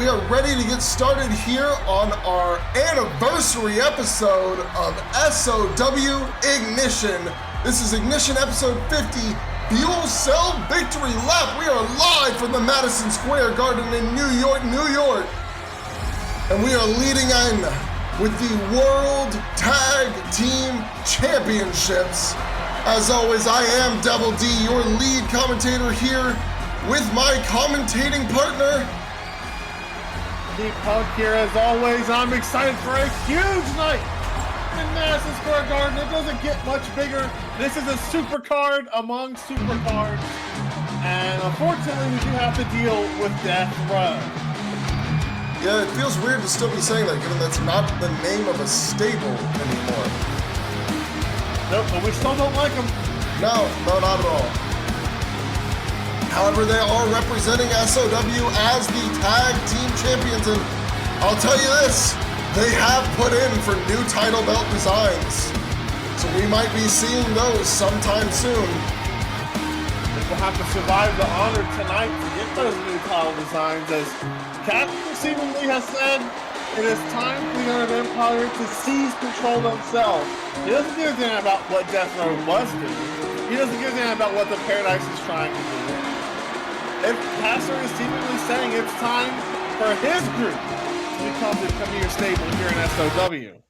we are ready to get started here on our anniversary episode of SOW Ignition. This is Ignition episode 50, Fuel Cell Victory Lap. We are live from the Madison Square Garden in New York, New York. And we are leading in with the World Tag Team Championships. As always, I am Double D, your lead commentator here with my commentating partner, The Punk here as always. I'm excited for a huge night in Madison Square Garden. It doesn't get much bigger. This is a super card among super cards. And unfortunately, we do have to deal with Death Row. Yeah, it feels weird to still be saying that, given that's not the name of a stable anymore. Nope, but we still don't like them. No, not at all. However, they are representing SOW as the Tag Team Champions, and I'll tell you this, they have put in for new title belt designs. So we might be seeing those sometime soon. We'll have to survive the honor tonight to get those new title designs, as Captain seemingly has said it is time for the Erren Empire to seize control themselves. He doesn't give a damn about what Death Row was doing. He doesn't give a damn about what the Paradise is trying to do. If Pastor is seemingly saying it's time for his group to become the premier stable here in SOW.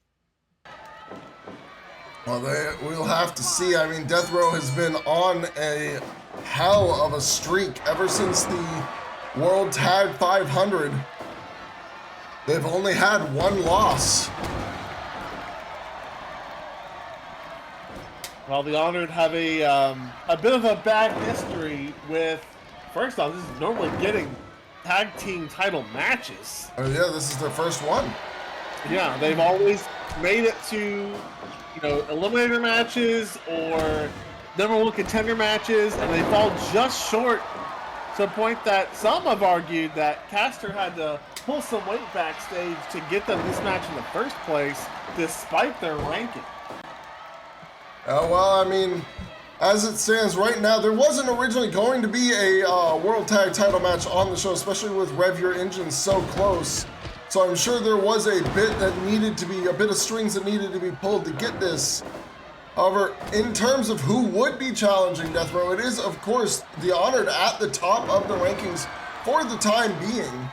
Well, we'll have to see. I mean, Death Row has been on a hell of a streak ever since the World Tag 500. They've only had one loss. Well, the Honored have a bit of a bad history with, first off, this is normally getting tag team title matches. Oh yeah, this is their first one. Yeah, they've always made it to, eliminator matches or number one contender matches, and they fall just short to the point that some have argued that Caster had to pull some weight backstage to get them this match in the first place, despite their ranking. Well, I mean, as it stands right now, there wasn't originally going to be a World Tag title match on the show, especially with Rev Your Engine so close. So I'm sure there was a bit of strings that needed to be pulled to get this. However, in terms of who would be challenging Death Row, it is, of course, the Honored at the top of the rankings for the time being.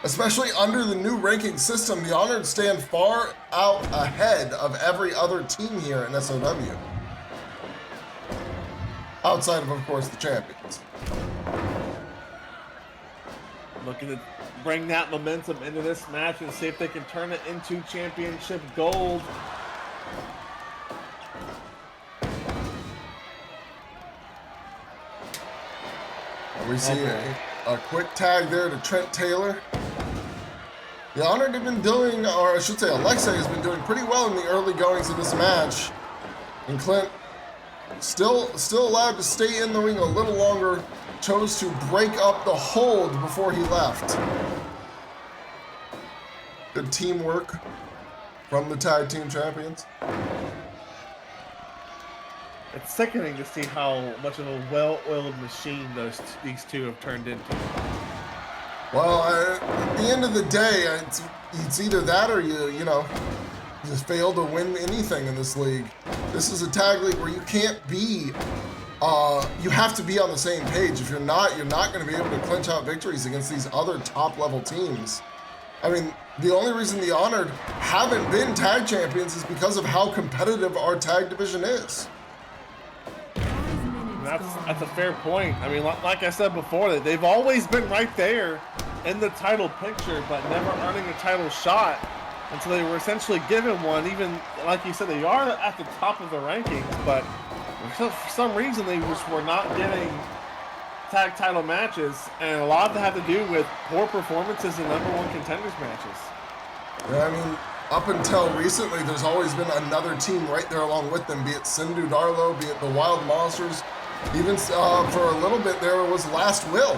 Especially under the new ranking system, the Honored stand far out ahead of every other team here in SOW. Outside of course, the champions. Looking to bring that momentum into this match and see if they can turn it into championship gold. We see a quick tag there to Trent Taylor. The Honored have been doing, or I should say Alexa has been doing pretty well in the early goings of this match. And Clint, still allowed to stay in the ring a little longer, chose to break up the hold before he left. Good teamwork from the Tag Team Champions. It's sickening to see how much of a well-oiled machine these two have turned into. Well, at the end of the day, it's either that or you just fail to win anything in this league. This is a tag league where you can't be, you have to be on the same page. If you're not going to be able to clinch out victories against these other top-level teams. I mean, the only reason the Honored haven't been tag champions is because of how competitive our tag division is. That's a fair point. I mean, like I said before, they've always been right there in the title picture, but never earning a title shot until they were essentially given one. Even, like you said, they are at the top of the rankings, but for some reason they just were not getting tag title matches, and a lot of that had to do with poor performances in number one contenders matches. Yeah, I mean, up until recently, there's always been another team right there along with them, be it Sindhu Darlo, be it the Wild Monsters. Even for a little bit there was Last Will,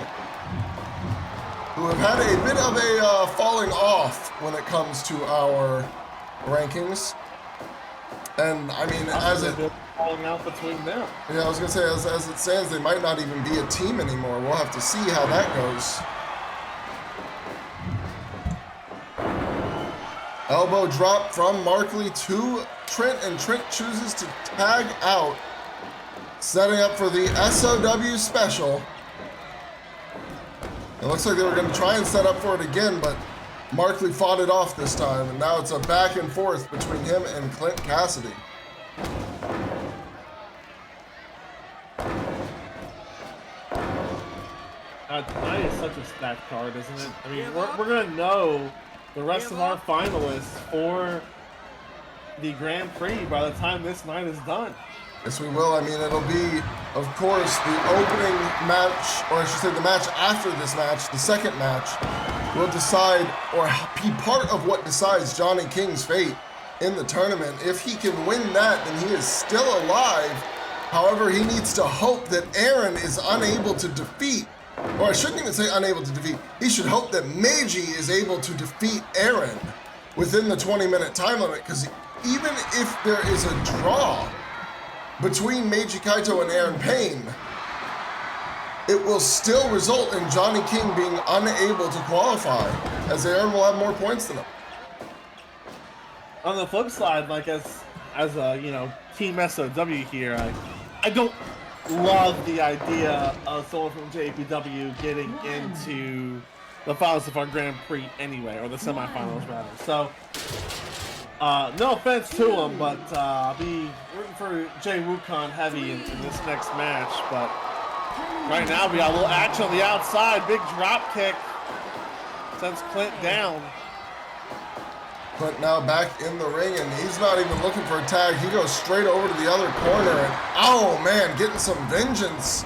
who have had a bit of a falling off when it comes to our rankings. And I mean, as it falling out between them. Yeah, I was gonna say, as it stands, they might not even be a team anymore. We'll have to see how that goes. Elbow drop from Markley to Trent, and Trent chooses to tag out, setting up for the SOW special. It looks like they were going to try and set up for it again, but Markley fought it off this time, and now it's a back and forth between him and Clint Cassidy. Tonight is such a stacked card, isn't it? I mean, we're going to know the rest of our finalists for the Grand Prix by the time this night is done. Yes, we will. I mean, it'll be, of course, the opening match, or I should say the match after this match, the second match, will decide, or be part of what decides Johnny King's fate in the tournament. If he can win that, then he is still alive. However, he needs to hope that Erren is unable to defeat, or I shouldn't even say unable to defeat, he should hope that Meiji is able to defeat Erren within the 20-minute time limit, because even if there is a draw between Meiji Kaito and Erren Payne, it will still result in Johnny King being unable to qualify, as Erren will have more points than him. On the flip side, like as a, you know, Team SOW here, I don't love the idea of someone from JPW getting into the finals of our Grand Prix anyway, or the semifinals rather. So, no offense to him, but I'll be rooting for Jay Wukon heavy in this next match. But right now we got a little action on the outside, big drop kick sends Clint down. Clint now back in the ring, and he's not even looking for a tag. He goes straight over to the other corner, and oh man, getting some vengeance.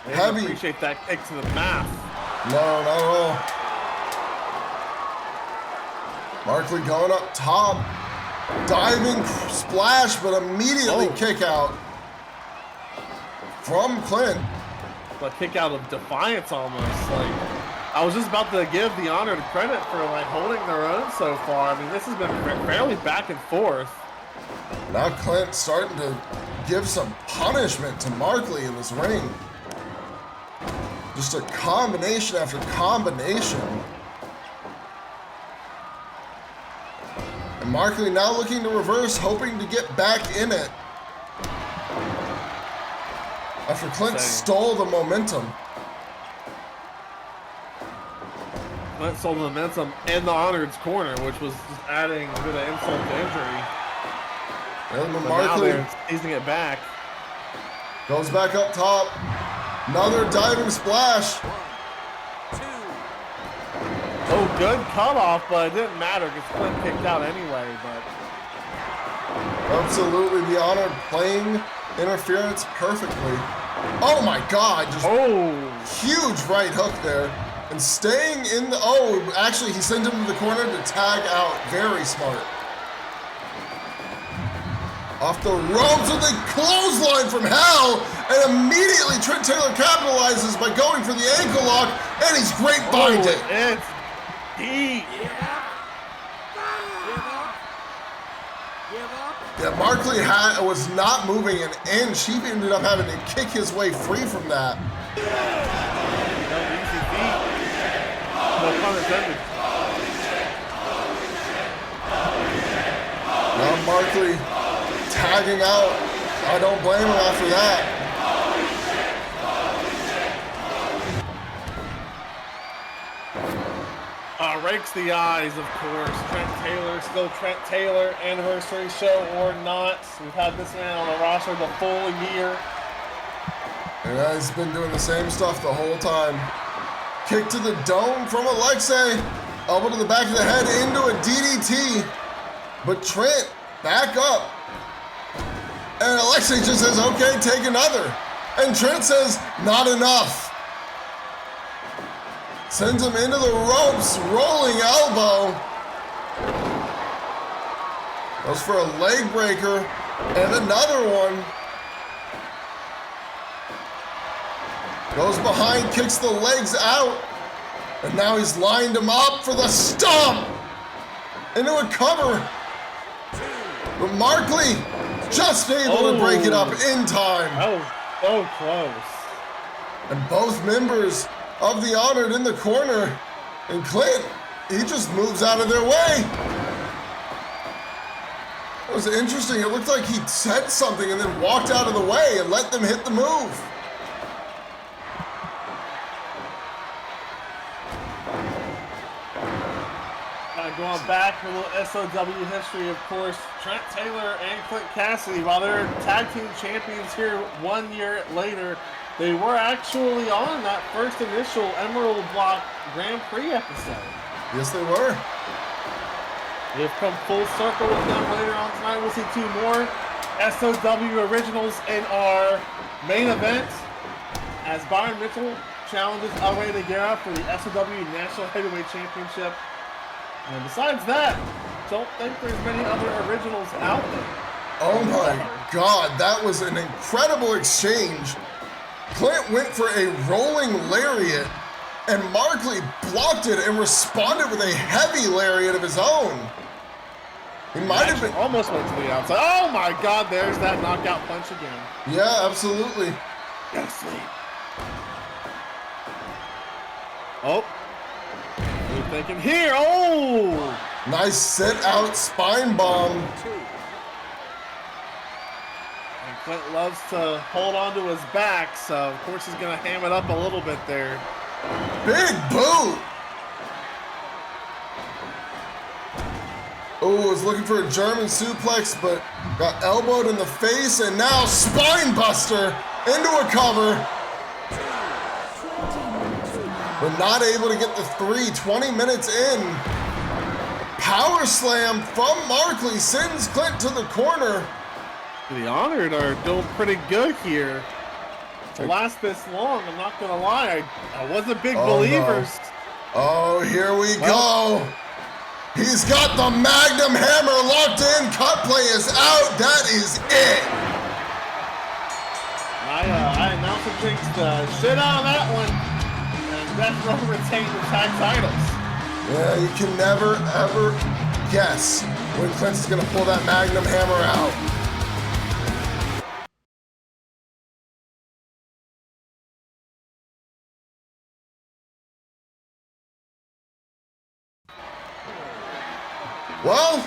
Heavy. Appreciate that kick to the mouth. No, not at all. Markley going up top, diving splash, but immediately kick out from Clint. A kick out of defiance almost. Like, I was just about to give the Honor credit for like holding their own so far. I mean, this has been fairly back and forth. Now Clint starting to give some punishment to Markley in this ring. Just a combination after combination. And Markley now looking to reverse, hoping to get back in it. After Clint stole the momentum. Clint stole the momentum in the Honored's corner, which was just adding a bit of insult to injury. And Markley now seizing it back. Goes back up top. Another diving splash. Oh, good cutoff, but it didn't matter because Clint kicked out anyway. But absolutely, the Honor playing interference perfectly. Oh my God! Just huge right hook there, and staying in the. Oh, actually, he sent him to the corner to tag out. Very smart. Off the ropes with a clothesline from hell, and immediately Trent Taylor capitalizes by going for the ankle lock, and he's great binding. It's deep. Yeah, Markley was not moving, and she ended up having to kick his way free from that. No easy beat. No pun intended. Now Markley tagging out. I don't blame him after that. Rakes the eyes, of course. Trent Taylor, still Trent Taylor, anniversary show or not. We've had this man on the roster the full year. And he's been doing the same stuff the whole time. Kick to the dome from Alexei. Elbow to the back of the head into a DDT. But Trent back up. And Alexei just says, okay, take another. And Trent says, not enough. Sends him into the ropes, rolling elbow. Goes for a leg breaker, and another one. Goes behind, kicks the legs out, and now he's lined him up for the stomp. Into a cover. But Markley just able to break it up in time. That was so close. And both members of the Honored in the corner. And Clint he just moves out of their way. It was interesting. It looked like he said something and then walked out of the way and let them hit the move. Going back a little SOW history, of course, Trent Taylor and Clint Cassidy, while they're tag team champions here 1 year later, they were actually on that first initial Emerald Block Grand Prix episode. Yes, they were. They've come full circle with them later on tonight. We'll see 2 more SOW originals in our main event as Byron Mitchell challenges Rey de Guerra for the SOW National Heavyweight Championship. And besides that, don't think there's many other originals out there. Oh my God, that was an incredible exchange. Clint went for a rolling lariat, and Markley blocked it and responded with a heavy lariat of his own. He might have been almost went to the outside. Oh my God, there's that knockout punch again. Yeah, absolutely. Go to sleep. Oh. You're thinking here. Oh! Nice sit out spine bomb. And Clint loves to hold on to his back, so of course he's going to ham it up a little bit there. Big boot. Oh, was looking for a German suplex, but got elbowed in the face, and now spine buster into a cover. But not able to get the 3, 20 minutes in. Power slam from Markley sends Clint to the corner. The Honored are doing pretty good here. To last this long, I'm not going to lie, I wasn't big believers. No. Oh, here we go. He's got the Magnum Hammer locked in. Cut play is out. That is it. I announced and jinxed the shit out of that one. Death Row retain the tag titles. Yeah, you can never, ever guess when Clint's gonna pull that Magnum Hammer out. Well,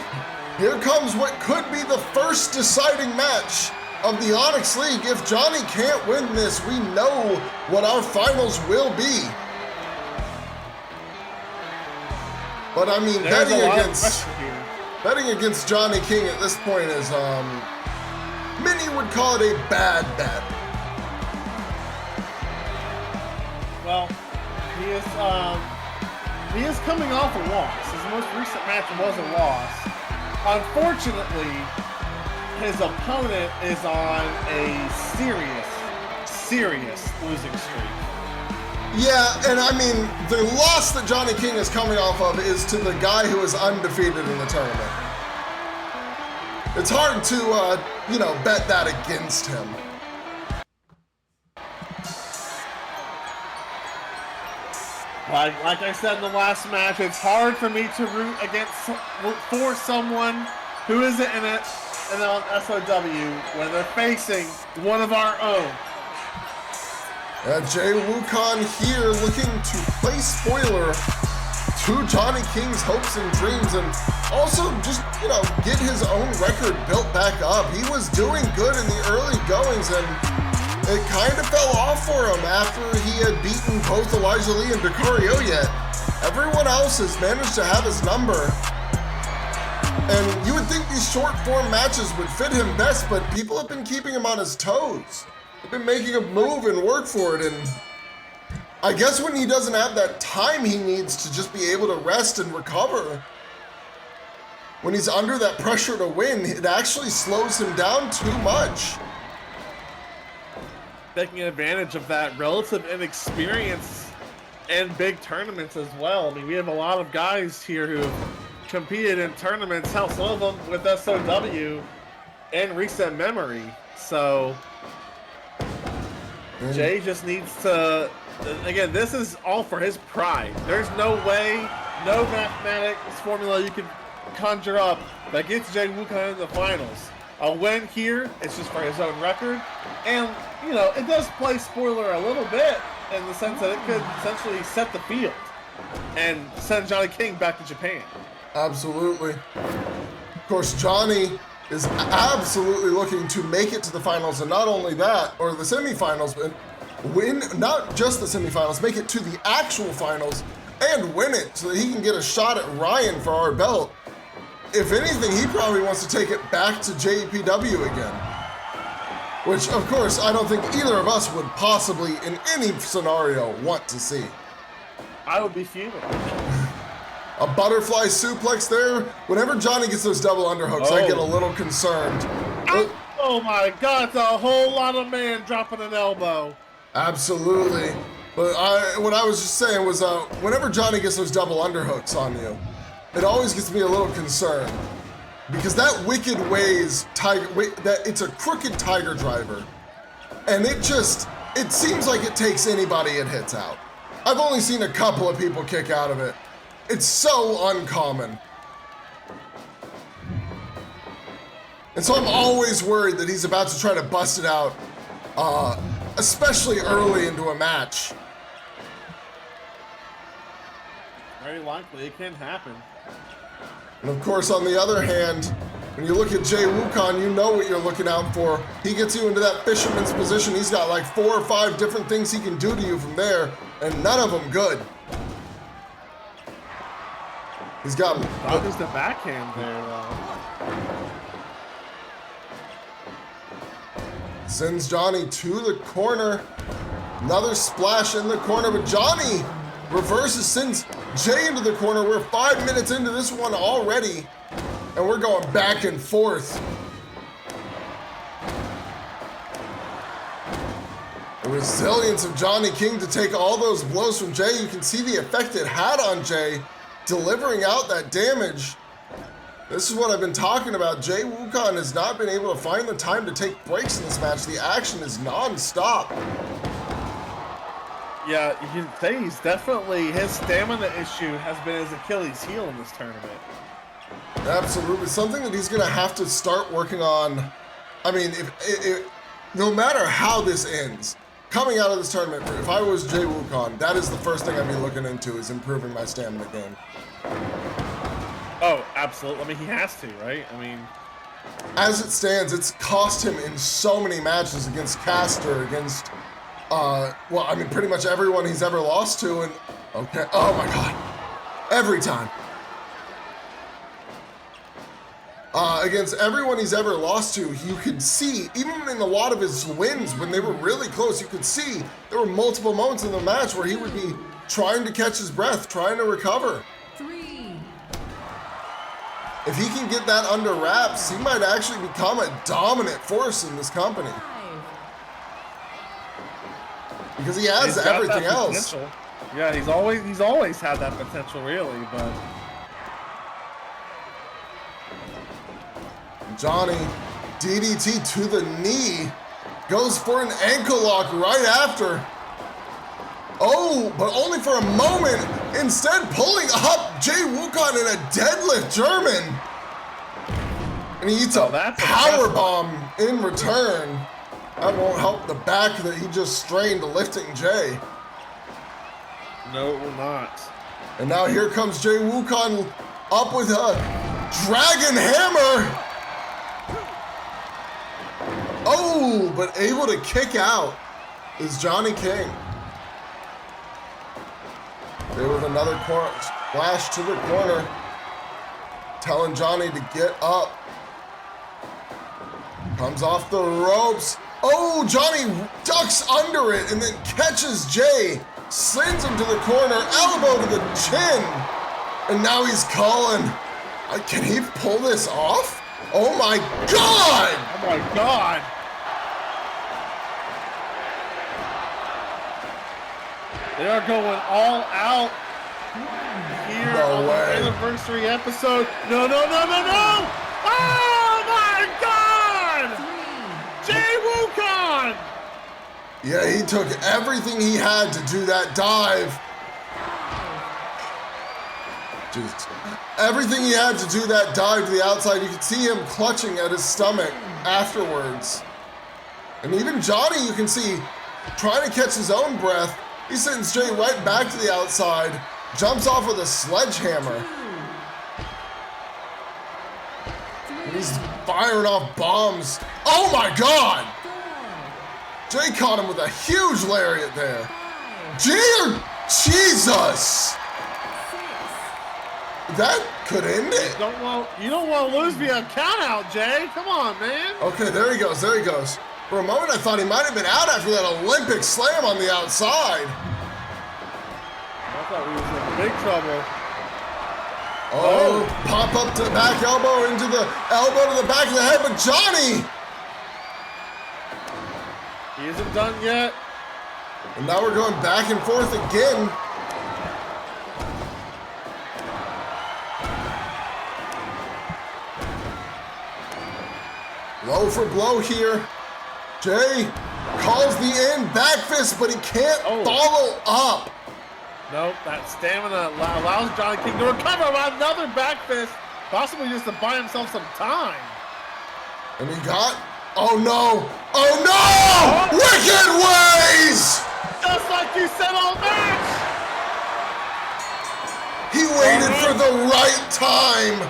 here comes what could be the first deciding match of the Onyx League. If Johnny can't win this, we know what our finals will be. But I mean, betting against Johnny King at this point is, many would call it a bad bet. Well, he is coming off a loss. His most recent match was a loss. Unfortunately, his opponent is on a serious losing streak. Yeah, and I mean, the loss that Johnny King is coming off of is to the guy who is undefeated in the tournament. It's hard to, bet that against him. Like I said in the last match, it's hard for me to root for someone who isn't in it and on SOW when they're facing one of our own. Jay Wukon here looking to play spoiler to Johnny King's hopes and dreams, and also just, get his own record built back up. He was doing good in the early goings, and it kind of fell off for him after he had beaten both Elijah Lee and Vicario yet. Everyone else has managed to have his number. And you would think these short form matches would fit him best, but people have been keeping him on his toes. They've been making him move and work for it, and I guess when he doesn't have that time he needs to just be able to rest and recover, when he's under that pressure to win, it actually slows him down too much. Taking advantage of that relative inexperience in big tournaments as well. I mean, we have a lot of guys here who competed in tournaments, hell, some of them with SOW in recent memory. So Jay just needs to, again, this is all for his pride. There's no way, no mathematics formula you can conjure up that gets Jay Wukon in the finals. A win here, it's just for his own record. And, it does play spoiler a little bit in the sense that it could essentially set the field. and send Johnny King back to Japan. Absolutely. Of course, Johnny is absolutely looking to make it to the finals, and not only that, or the semifinals, but win not just the semifinals, make it to the actual finals and win it so that he can get a shot at Ryan for our belt. If anything, he probably wants to take it back to JPW again. Which, of course, I don't think either of us would possibly, in any scenario, want to see. I would be fuming. A butterfly suplex there. Whenever Johnny gets those double underhooks, I get a little concerned. Oh my God, it's a whole lot of man dropping an elbow. Absolutely. But what I was just saying was, whenever Johnny gets those double underhooks on you, it always gets me a little concerned. Because that Wicked Ways it's a crooked tiger driver. And it seems like it takes anybody it hits out. I've only seen a couple of people kick out of it. It's so uncommon. And so I'm always worried that he's about to try to bust it out, especially early into a match. Very likely, it can happen. And of course, on the other hand, when you look at Jay Wukon, you know what you're looking out for. He gets you into that fisherman's position. He's got like 4 or 5 different things he can do to you from there, and none of them good. He's got... Dodges the backhand there, though. Sends Johnny to the corner. Another splash in the corner, but Johnny reverses, sends Jay into the corner. We're 5 minutes into this one already, and we're going back and forth. The resilience of Johnny King to take all those blows from Jay. You can see the effect it had on Jay, delivering out that damage. This is what I've been talking about. Jay Wukon has not been able to find the time to take breaks in this match. The action is non-stop. Yeah, you can say he's definitely, his stamina issue has been his Achilles heel in this tournament. Absolutely. Something that he's going to have to start working on. I mean, no matter how this ends, coming out of this tournament, if I was Jay Wukon, that is the first thing I'd be looking into, is improving my stamina game. Oh, absolutely. I mean, he has to, right? I mean... As it stands, it's cost him in so many matches against Caster, against... well, I mean, pretty much everyone he's ever lost to, and... Okay, oh my God. Every time. Against everyone he's ever lost to, you could see, even in a lot of his wins, when they were really close, you could see there were multiple moments in the match where he would be trying to catch his breath, trying to recover. 3. If he can get that under wraps, he might actually become a dominant force in this company. 5. Because he has He's got everything that else. potential. Yeah, he's always had that potential, really, but... Johnny, DDT to the knee, goes for an ankle lock right after. Oh, but only for a moment. Instead, pulling up Jay Wukon in a deadlift German. And he eats a power bomb in return. That won't help the back that he just strained lifting Jay. No, it will not. And now here comes Jay Wukon up with a dragon hammer. Oh, but able to kick out is Johnny King. There with another splash to the corner, telling Johnny to get up. Comes off the ropes. Oh, Johnny ducks under it and then catches Jay, sends him to the corner, elbow to the chin. And now he's calling. Can he pull this off? Oh my God! Oh my God! They are going all out here on the anniversary episode. No, no, no, no, no! Oh my God! 3. Jay Wukon! Yeah, he took everything he had to do that dive. Just everything he had to do that dive to the outside. You could see him clutching at his stomach afterwards. And even Johnny, you can see, trying to catch his own breath. He sends Jay right back to the outside. Jumps off with a sledgehammer. And he's firing off bombs. Oh my God! Jay caught him with a huge lariat there. Jesus! That could end it. You don't want to lose via count out, Jay. Come on, man. Okay, there he goes. There he goes. For a moment, I thought he might have been out after that Olympic slam on the outside. I thought we was in big trouble. Oh, pop up to the back elbow into the elbow to the back of the head, but Johnny! He isn't done yet. And now we're going back and forth again. Blow for blow here. Jay calls the in, back fist, but he can't follow up. Nope, that stamina allows Johnny King to recover on another back fist, possibly just to buy himself some time. And he got, oh no, wicked ways! Just like you said all match! He waited for the right time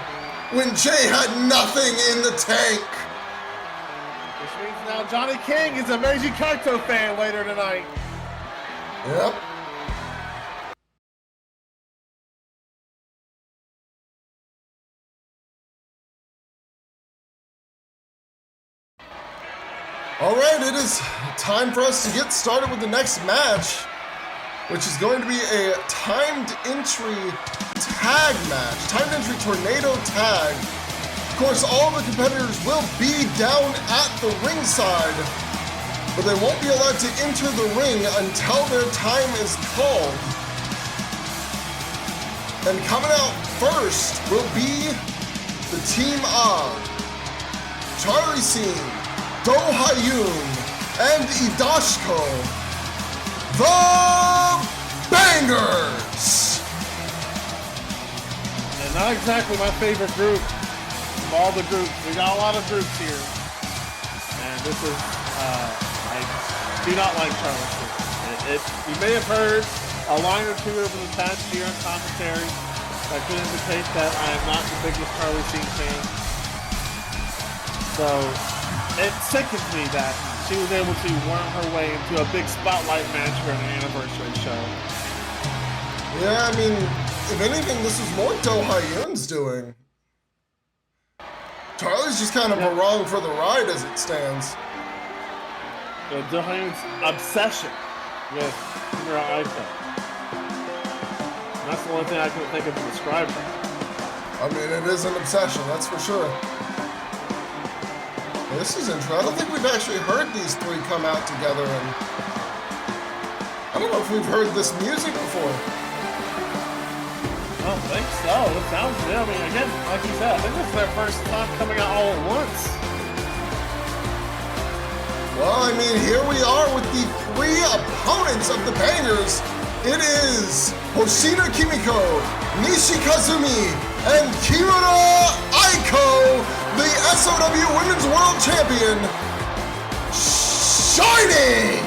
when Jay had nothing in the tank. Which means now Johnny King is a Meiji Kaito fan later tonight. Yep. All right, it is time for us to get started with the next match, which is going to be a timed entry tag match, timed entry tornado tag. Of course, all the competitors will be down at the ringside, but they won't be allowed to enter the ring until their time is called. And coming out first will be the team of Charlie Scene, Do Hyun, and Idashiko, the Bangers! And not exactly my favorite group from all the groups. We got a lot of groups here. And this is, I do not like Charlie Scene. You may have heard a line or two over the past year on commentary that could indicate that I am not the biggest Charlie Scene fan. So, it sickens me that she was able to worm her way into a big spotlight match for an anniversary show. Yeah, I mean, if anything, this is more Do Hyun's doing. Charlie's just kind of along for the ride as it stands. Do Hyun's obsession with Himura Aiko. That's the only thing I can think of to describe her. I mean, it is an obsession, that's for sure. This is interesting. I don't think we've actually heard these three come out together, and I don't know if we've heard this music before. I don't think so. It sounds good. I mean, again, like you said, I think this is their first time coming out all at once. Well, I mean, here we are with the three opponents of the Bangers. It is Hoshina Kimiko, Nishi Kazumi, and Kimura Aiko, the SOW Women's World Champion, shining!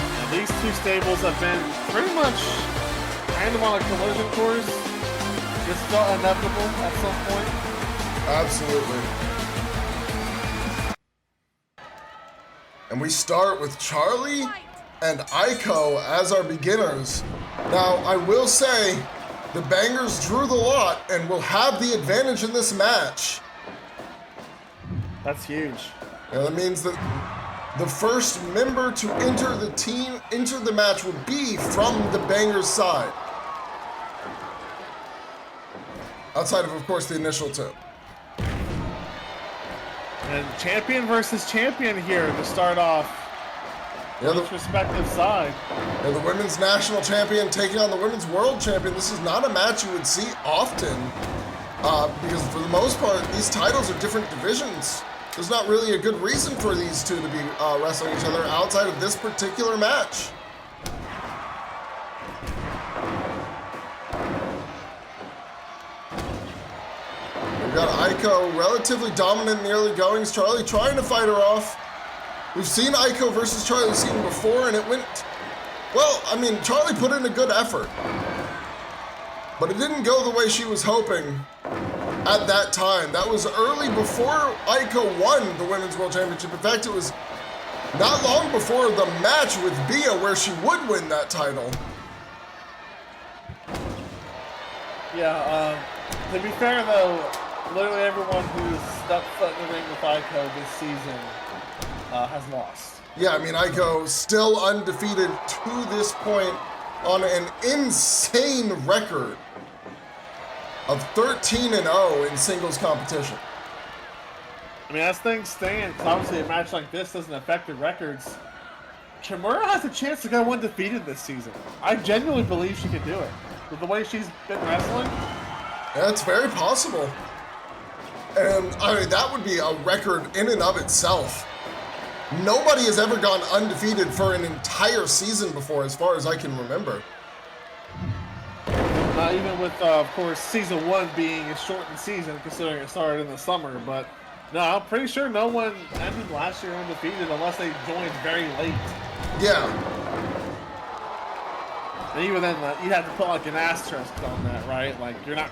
Now, these two stables have been pretty much kind of on a collision course. It's still inevitable at some point. Absolutely. And we start with Charlie and Aiko as our beginners. Now, I will say, the Bangers drew the lot and will have the advantage in this match. That's huge. And that means that the first member to enter the match will be from the Bangers side. Outside of course, the initial two. And champion versus champion here to start off. Each respective side. Yeah, the women's national champion taking on the women's world champion. This is not a match you would see often because for the most part, these titles are different divisions. There's not really a good reason for these two to be wrestling each other outside of this particular match. We've got Aiko relatively dominant in the early goings. Charlie trying to fight her off. We've seen Aiko versus Charlie Scene before, and it went, well, I mean, Charlie put in a good effort. But it didn't go the way she was hoping at that time. That was early before Aiko won the Women's World Championship. In fact, it was not long before the match with Bia where she would win that title. Yeah, to be fair though, literally everyone who's stepped foot in the ring with Aiko this season has lost. Yeah, I mean, Aiko still undefeated to this point on an insane record of 13-0 in singles competition. I mean, as things stand, because obviously a match like this doesn't affect the records, Kimura has a chance to go undefeated this season. I genuinely believe she could do it. With the way she's been wrestling. Yeah, it's very possible. And, I mean, that would be a record in and of itself. Nobody has ever gone undefeated for an entire season before, as far as I can remember. Even with, of course, season 1 being a shortened season, considering it started in the summer. But, no, I'm pretty sure no one ended last year undefeated unless they joined very late. Yeah. And even then, you have to put like an asterisk on that, right? Like, you're not,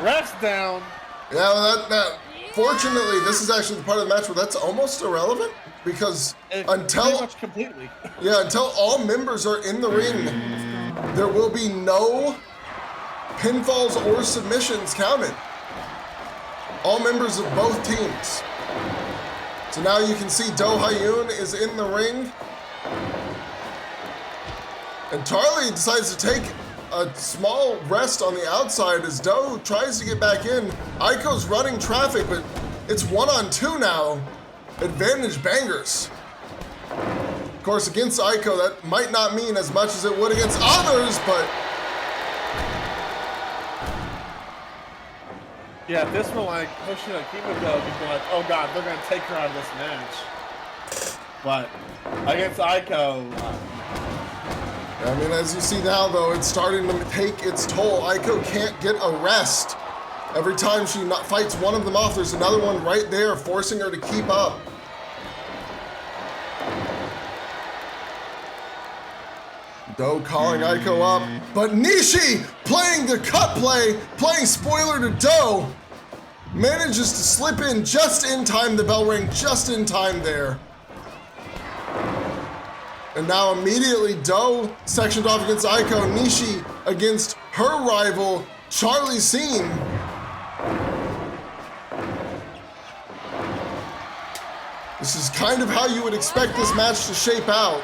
ref's down. Yeah, well, that fortunately, this is actually the part of the match where that's almost irrelevant, because until pretty much completely. Yeah, until all members are in the ring, there will be no pinfalls or submissions counted. All members of both teams. So now you can see Do Hyun is in the ring. And Charlie decides to take a small rest on the outside as Do tries to get back in. Aiko's running traffic, but it's 1-on-2 now. Advantage bangers. Of course, against Aiko, that might not mean as much as it would against others, but... Yeah, if this were like pushing a Kimiko, you'd be like, oh god, they're going to take her out of this match. But against Aiko... I mean, as you see now, though, it's starting to take its toll. Aiko can't get a rest. Every time she fights one of them off, there's another one right there forcing her to keep up. Do calling Aiko up, but Nishi playing the cut play, playing spoiler to Do, manages to slip in just in time. The bell rang just in time there. And now immediately Do sectioned off against Aiko, Nishi against her rival, Charlie Scene. This is kind of how you would expect this match to shape out.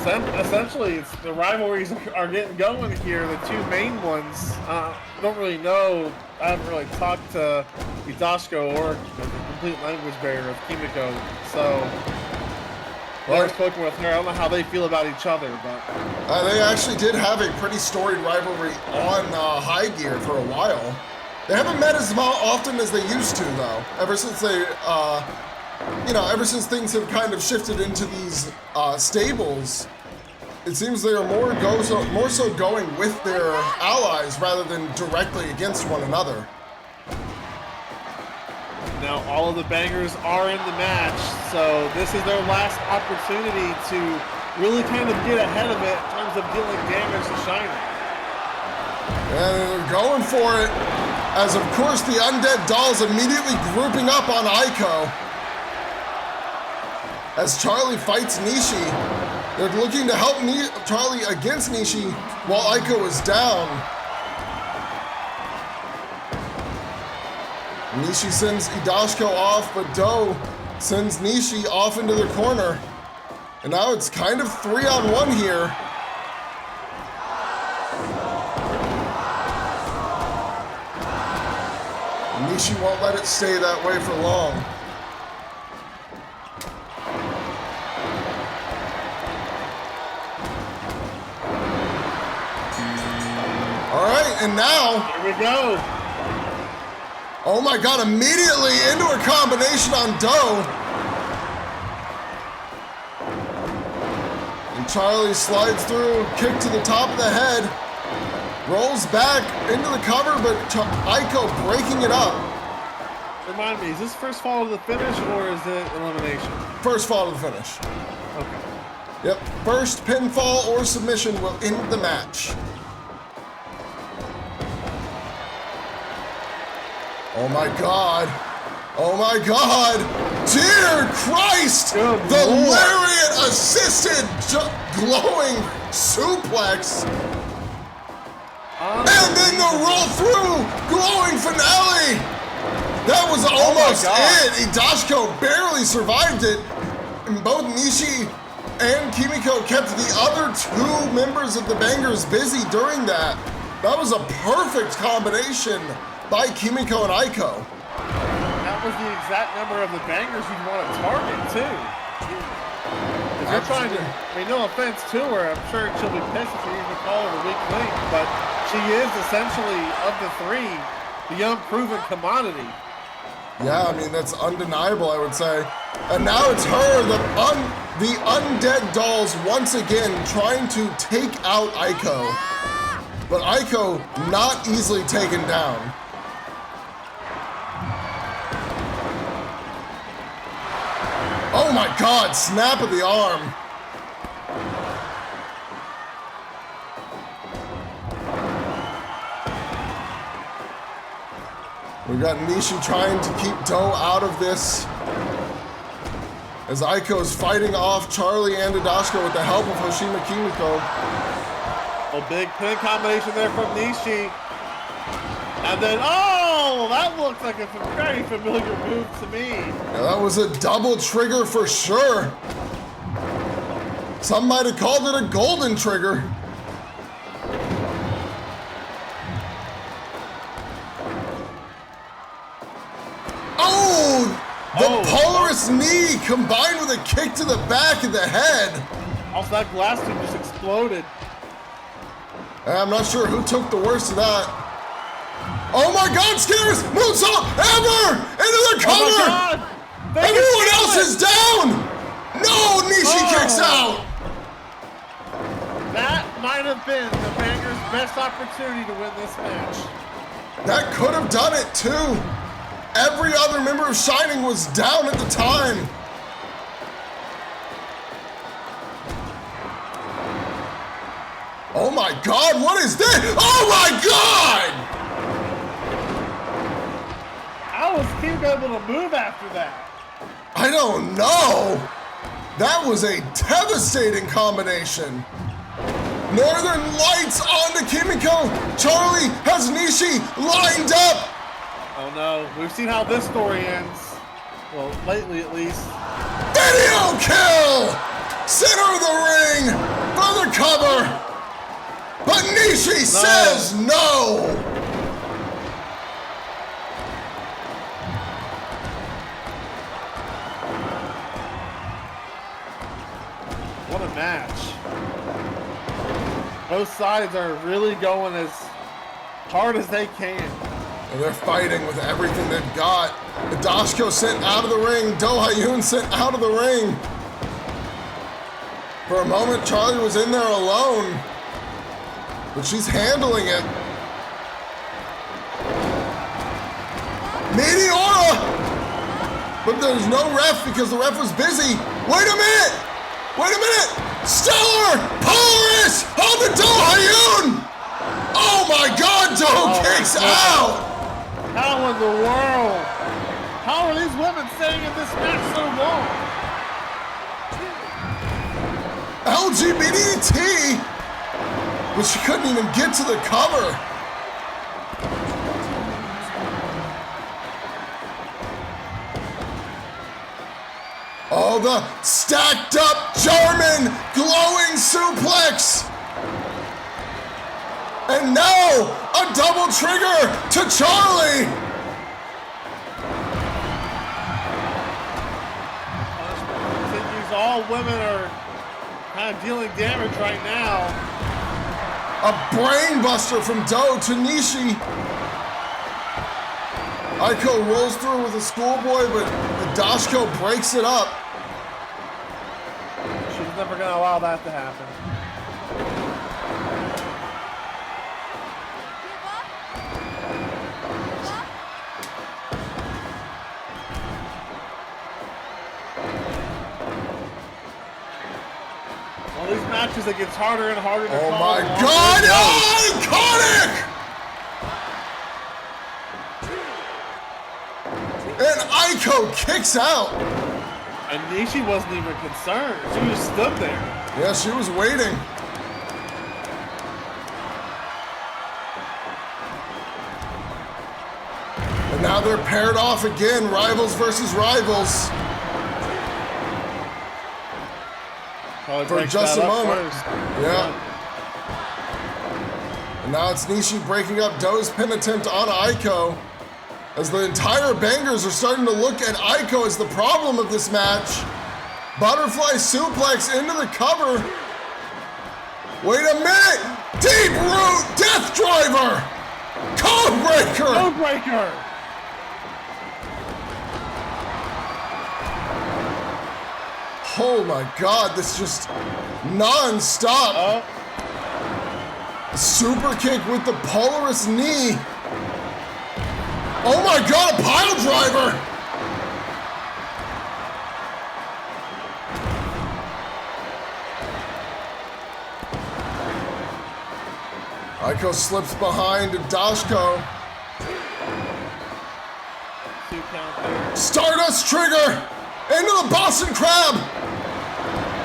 Essentially, it's the rivalries are getting going here. The two main ones, I don't really know. I haven't really talked to Hidashiko or the complete language barrier of Kimiko, so... Well, I've spoken with her. I don't know how they feel about each other, but... they actually did have a pretty storied rivalry on High Gear for a while. They haven't met as often as they used to, though. Ever since they, ever since things have kind of shifted into these stables, it seems they are more so going with their allies rather than directly against one another. Now, all of the bangers are in the match, so this is their last opportunity to really kind of get ahead of it in terms of dealing damage to Shiner. And they're going for it, as of course the Undead Dolls immediately grouping up on Aiko. As Charlie fights Nishi, they're looking to help Charlie against Nishi while Aiko is down. Nishi sends Hidashiko off, but Do sends Nishi off into the corner. And now it's kind of 3-on-1 here. Nishi won't let it stay that way for long. All right, and now... Here we go. Oh my god, immediately into a combination on Do. And Charlie slides through, kick to the top of the head. Rolls back into the cover, but Aiko breaking it up. Remind me, is this first fall to the finish or is it elimination? First fall to the finish. Okay. Yep, first pinfall or submission will end the match. Oh my God. Oh my God. Dear Christ. Good the Lord. lariat assisted glowing suplex. And then the roll through glowing finale. That was almost it. Hidashiko barely survived it. And both Nishi and Kimiko kept the other two members of the Bangers busy during that. That was a perfect combination by Kimiko and Aiko. That was the exact number of the Bangers you'd want to target, too. If you're trying to, I mean, no offense to her, I'm sure she'll be pissed if you even call her a weak link, but she is essentially, of the three, the unproven commodity. Yeah, I mean, that's undeniable, I would say. And now it's her, the undead dolls, once again trying to take out Aiko. But Aiko not easily taken down. Oh my God, snap of the arm. We've got Nishi trying to keep Do out of this. As Aiko is fighting off Charlie and Hidashiko with the help of Hoshima Kimiko. A big pin combination there from Nishi. And then, oh, that looks like a very familiar move to me. Yeah, that was a double trigger for sure. Some might have called it a golden trigger. The Polaris knee combined with a kick to the back of the head. Also, that glass tube just exploded. I'm not sure who took the worst of that. Oh my God, scariest moonsault ever! Into the cover! Oh my God. Everyone else is down! No, Nishi kicks out! That might have been the Banger's best opportunity to win this match. That could have done it too. Every other member of Shining was down at the time. Oh my God, what is this? Oh my God! How was King able to move after that? I don't know. That was a devastating combination. Northern Lights onto Kimiko. Charlie has Nishi lined up. Oh no, we've seen how this story ends. Well, lately at least. Video kill! Center of the ring for the cover. But Nishi says no. What a match. Both sides are really going as hard as they can. And they're fighting with everything they've got. Hidashiko sent out of the ring. Do Hyun sent out of the ring. For a moment, Charlie was in there alone. But she's handling it. Meteora! But there's no ref because the ref was busy. Wait a minute! Wait a minute! Stellar! Polaris! On the Do Hyun! Oh my God, Do kicks out! How in the world? How are these women staying in this match so long? LGBT! But she couldn't even get to the cover. Oh, the stacked up German glowing suplex. And now a double trigger to Charlie. Continues. All women are kind of dealing damage right now. A brain buster from Do to Nishi. Aiko rolls through with a schoolboy, but Hidashiko breaks it up. She's never going to allow that to happen. matches, it gets harder and harder to Oh call. my God! Iconic! And Aiko kicks out. And Nishi wasn't even concerned. She just stood there. Yeah, she was waiting. And now they're paired off again, rivals versus rivals. Probably For breaks just that a up moment. first. Yeah. And now it's Nishi breaking up Do's pin attempt on Aiko. As the entire bangers are starting to look at Aiko as the problem of this match. Butterfly suplex into the cover. Wait a minute! Deep root death driver! Code breaker! Code breaker! Oh my God, this just non-stop. Oh. Super kick with the Polaris knee. Oh my God, a pile driver! Aiko slips behind Dashko. 2 count there. Stardust trigger into the Boston Crab.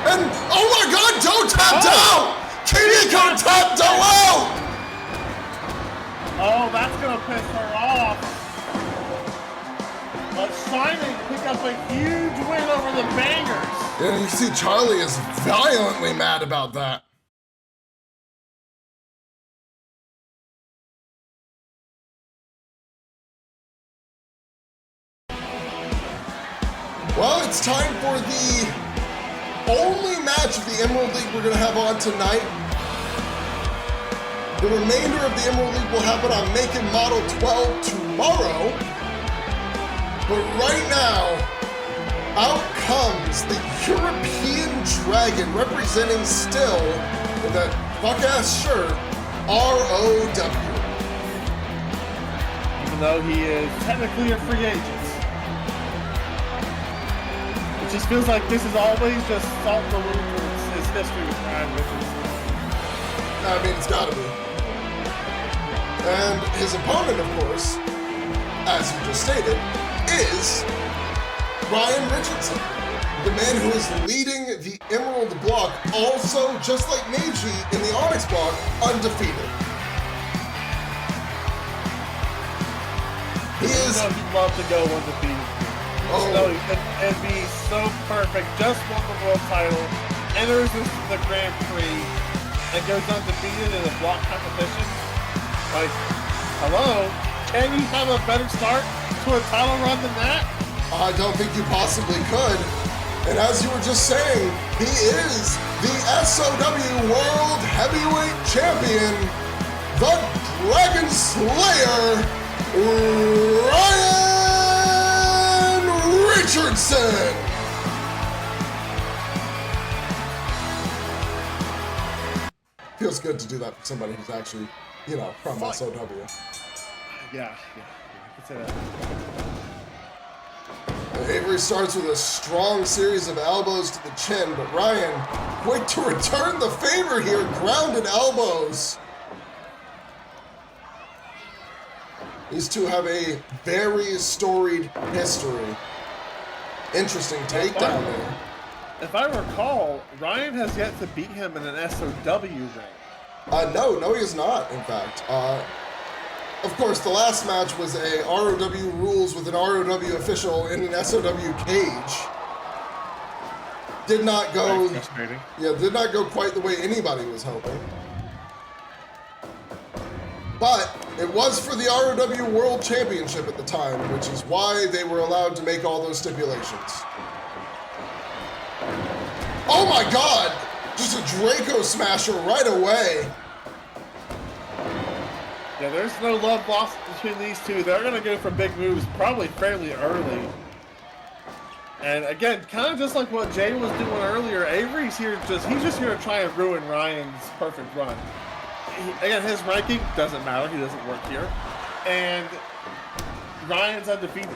And oh my God, Do tapped out! Kiniko tapped Do out! Oh, that's gonna piss her off. But Shining picked up a huge win over the Bangers. And you see Charlie is violently mad about that. Well, it's time for the only match of the Emerald League we're going to have on tonight. The remainder of the Emerald League will happen on Make and Model 12 tomorrow. But right now, out comes the European Dragon, representing still, with that fuck-ass shirt, ROW. Even though he is technically a free agent. It just feels like this is always just salt in the wound for his history with Brian Mitchell. I mean, it's gotta be. And his opponent, of course, as you just stated, is Ryan Richardson, the man who is leading the Emerald block, also, just like Meiji in the Onyx block, undefeated. He is... You know he'd love to go undefeated. Oh. No, it'd be so perfect. Just won the world title, enters the Grand Prix, and goes undefeated in a block competition. Like, hello? Can you have a better start to a title run than that? I don't think you possibly could. And as you were just saying, he is the SOW World Heavyweight Champion, the Dragon Slayer, Ryan Richardson. Feels good to do that for somebody who's actually, you know, from SOW. Yeah, I can say that. Avery starts with a strong series of elbows to the chin, but Ryan, quick to return the favor here, grounded elbows. These two have a very storied history. Interesting takedown there. If I recall, Ryan has yet to beat him in an SOW ring. No, he is not, in fact. Of course, the last match was a ROW rules with an ROW official in an SOW cage. Did not go... Frustrating. Yeah, did not go quite the way anybody was hoping. But it was for the ROW World Championship at the time, which is why they were allowed to make all those stipulations. Oh my God! Just a Draco Smasher right away. Yeah, there's no love lost between these two. They're going to go for big moves probably fairly early. And again, kind of just like what Jay was doing earlier, Avery's here he's just here to try and ruin Ryan's perfect run. Again, his ranking doesn't matter. He doesn't work here. And Ryan's undefeated.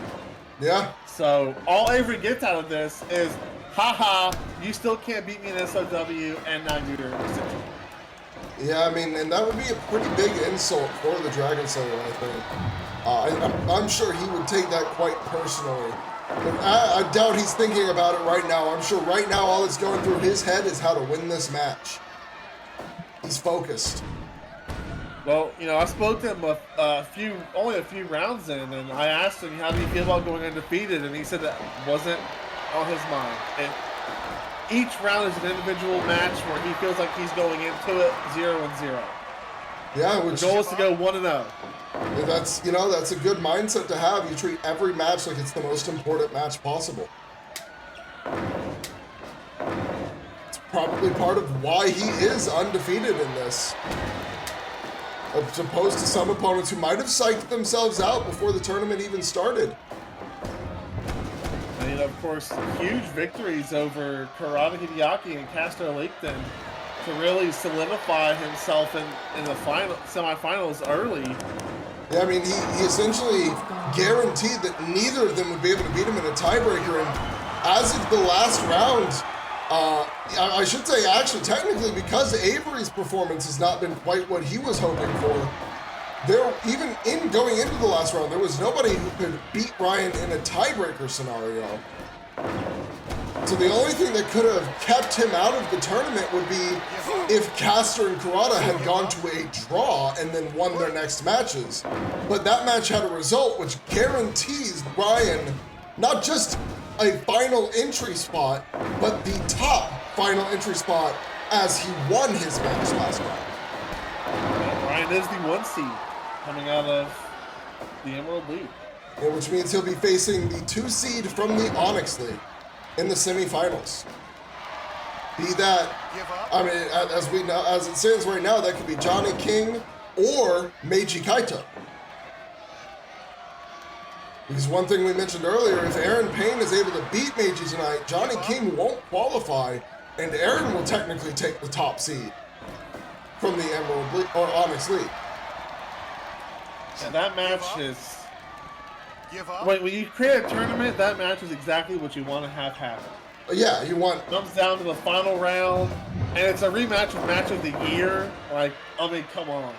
Yeah. So all Avery gets out of this is haha, you still can't beat me in SOW, and now you're essential. Yeah, I mean, and that would be a pretty big insult for the Dragon Slayer, I think. I'm sure he would take that quite personally. But I doubt he's thinking about it right now. I'm sure right now all that's going through his head is how to win this match. He's focused. Well, you know, I spoke to him only a few rounds in, and I asked him, how do you feel about going undefeated? And he said that wasn't on his mind. Each round is an individual match where he feels like he's going into it 0-0. Yeah, the goal is to go 1-0. That's, you know, that's a good mindset to have. You treat every match like it's the most important match possible. It's probably part of why he is undefeated in this. As opposed to some opponents who might have psyched themselves out before the tournament even started. And of course, huge victories over Kurata Hideaki and Castro Laketon to really solidify himself in the semifinals early. Yeah, I mean, he essentially guaranteed that neither of them would be able to beat him in a tiebreaker. And as of the last round, I should say, actually, technically, because Avery's performance has not been quite what he was hoping for, even in going into the last round, there was nobody who could beat Ryan in a tiebreaker scenario. So the only thing that could have kept him out of the tournament would be if Castor and Kurata had gone to a draw and then won their next matches. But that match had a result which guarantees Ryan not just a final entry spot, but the top final entry spot as he won his match last round. Ryan is the 1 seed coming out of the Emerald League. Yeah, which means he'll be facing the 2 seed from the Onyx League in the semifinals. Be that, I mean, as we know, as it stands right now, that could be Johnny King or Meiji Kaito. Because one thing we mentioned earlier, if Erren Payne is able to beat Meiji tonight, Johnny King won't qualify, and Erren will technically take the top seed from the Emerald League or Onyx League. And that match is. When you create a tournament, that match is exactly what you want to have happen. Yeah, you want. It comes down to the final round, and it's a rematch of Match of the Year. Like, I mean, come on.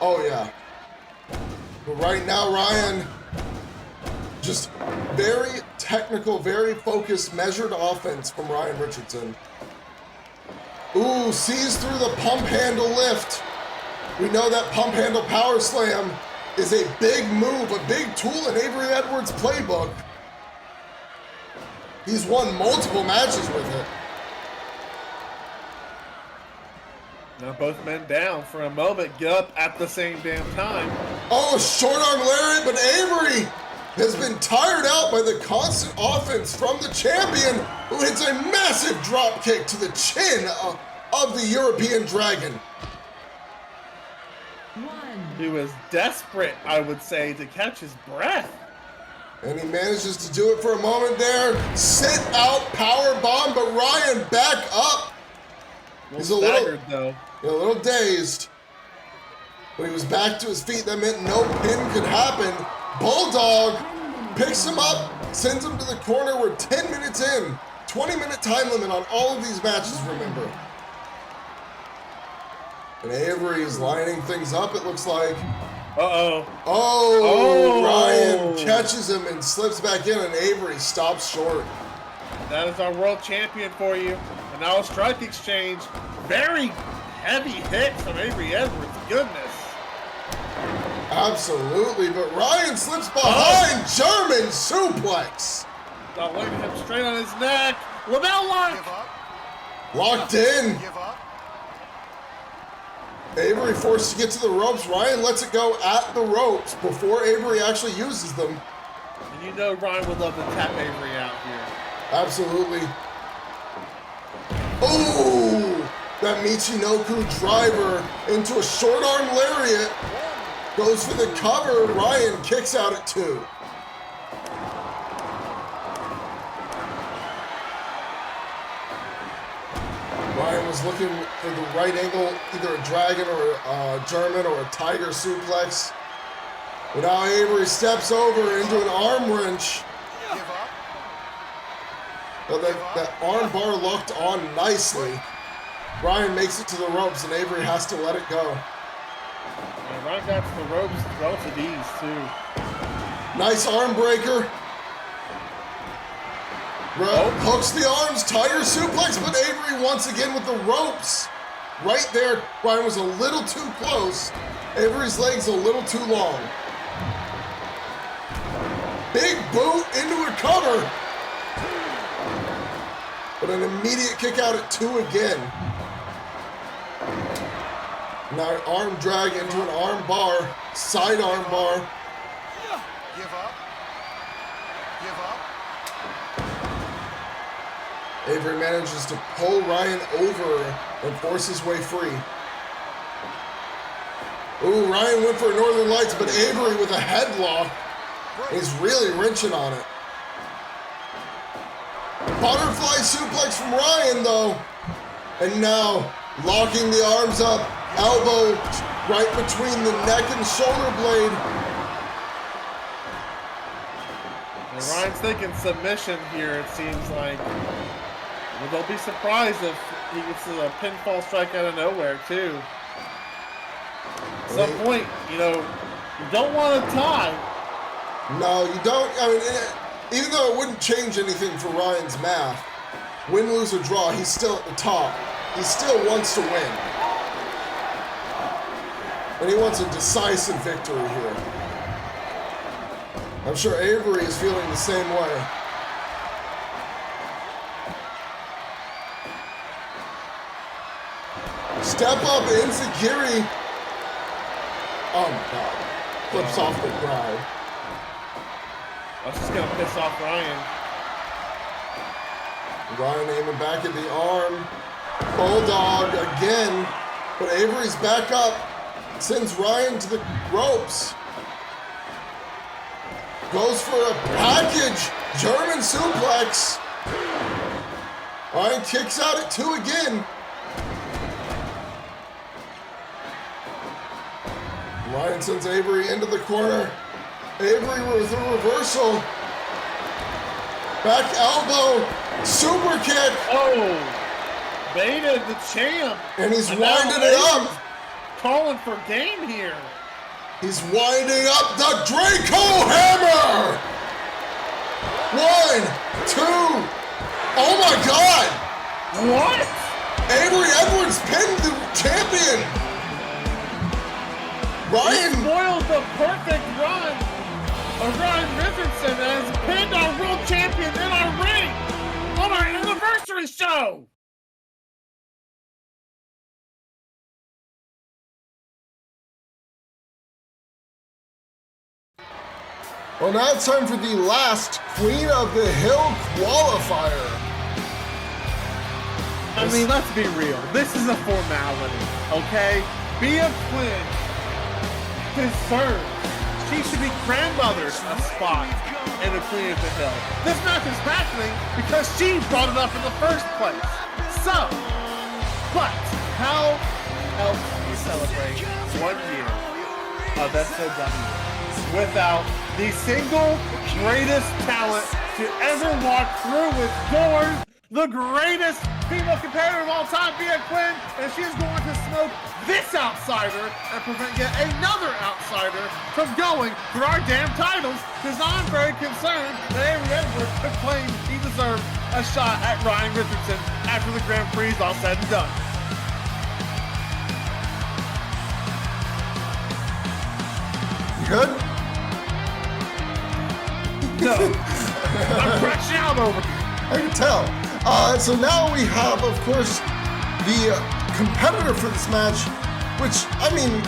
Oh yeah. But right now, Ryan, just very technical, very focused, measured offense from Ryan Richardson. Ooh, sees through the pump handle lift. We know that pump handle power slam is a big move, a big tool in Avery Edwards' playbook. He's won multiple matches with it. Now both men down for a moment, get up at the same damn time. Oh, short arm lariat, but Avery has been tired out by the constant offense from the champion, who hits a massive drop kick to the chin of the European Dragon. He was desperate, I would say, to catch his breath. And he manages to do it for a moment there. Sit out power bomb, but Ryan back up. He's a little dazed. When he was back to his feet, that meant no pin could happen. Bulldog picks him up, sends him to the corner. We're 10 minutes in. 20-minute time limit on all of these matches, remember. And Avery is lining things up, it looks like. Uh-oh. Oh, Ryan catches him and slips back in, and Avery stops short. That is our world champion for you. And now a strike exchange. Very heavy hit from Avery Edwards. Goodness. Absolutely, but Ryan slips behind. German suplex. Got laying him straight on his neck. Lamel lock. Locked in. Avery forced to get to the ropes. Ryan lets it go at the ropes before Avery actually uses them. And you know Ryan would love to tap Avery out here. Absolutely. Oh, that Michinoku driver into a short arm lariat. Goes for the cover. Ryan kicks out at 2. Ryan was looking for the right angle, either a dragon or a German or a tiger suplex. But now Avery steps over into an arm wrench. But that arm bar locked on nicely. Ryan makes it to the ropes, and Avery has to let it go. Yeah, Ryan got to the ropes with relative ease, too. Nice arm breaker. Hooks the arms, tiger suplex, but Avery once again with the ropes. Right there, Ryan was a little too close. Avery's legs a little too long. Big boot into a cover. But an immediate kick out at 2 again. Now arm drag into an arm bar, side arm bar. Give up. Give up. Avery manages to pull Ryan over and force his way free. Ooh, Ryan went for Northern Lights, but Avery with a headlock is really wrenching on it. Butterfly suplex from Ryan, though. And now, locking the arms up, elbow right between the neck and shoulder blade. And Ryan's thinking submission here, it seems like. Well, don't be surprised if he gets a pinfall strike out of nowhere, too. At some point, you don't want to tie. No, you don't. I mean, even though it wouldn't change anything for Ryan's math, win, lose, or draw, he's still at the top. He still wants to win. And he wants a decisive victory here. I'm sure Avery is feeling the same way. Step up, Enziguri. Oh my God. Flips off the crowd. That's just gonna piss off Ryan. Ryan aiming back at the arm. Bulldog again. But Avery's back up. Sends Ryan to the ropes. Goes for a package. German suplex. Ryan kicks out at 2 again. Ryan sends Avery into the corner. Avery with a reversal. Back elbow. Super kick. Oh, baited the champ. And he's winding it up. Calling for game here. He's winding up the Draco Hammer. 1, 2. Oh my God. What? Avery Edwards pinned the champion. Ryan spoiled the perfect run of Ryan Richardson as pinned our world champion in our ring on our anniversary show. Well, now it's time for the last Queen of the Hill qualifier. I mean, let's be real. This is a formality, okay? Bea Quinn deserves. She should be grandmothered a spot in the Queen of the Hill. This match is happening because she brought it up in the first place. So, but how else do you celebrate 1 year of SOW without the single greatest talent to ever walk through its doors, the greatest female competitor of all time, Bea Quinn, and she is going to smoke this outsider and prevent yet another outsider from going for our damn titles, because I'm very concerned that Avery Edwards could claim he deserved a shot at Ryan Richardson after the Grand Prix is all said and done. You good? No. I'm crashing out over here. I can tell. So now we have, of course, the competitor for this match, which, I mean,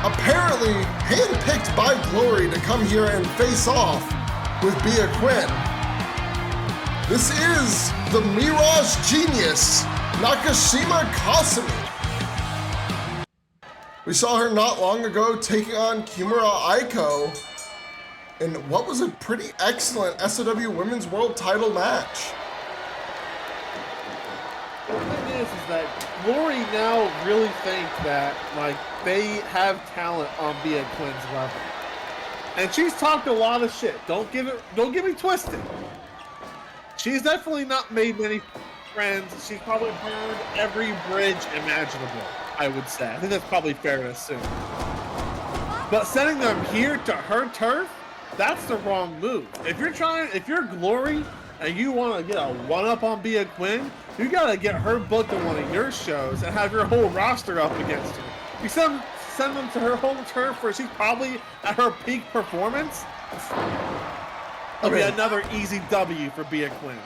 apparently handpicked by Glory to come here and face off with Bea Quinn. This is the Mirage Genius, Nakashima Kasumi. We saw her not long ago taking on Kimura Aiko in what was a pretty excellent SOW Women's World Title match. The thing is that Glory now really think that they have talent on Bea Quinn's level, and she's talked a lot of shit. Don't get me twisted. She's definitely not made many friends. She's probably burned every bridge imaginable, I would say. I think that's probably fair to assume. But sending them here to her turf, that's the wrong move. If you're Glory and you want to get a one-up on Bea Quinn, you got to get her booked on one of your shows and have your whole roster up against her. You send them to her home turf where she's probably at her peak performance. It'll be another easy W for Bea Quinn.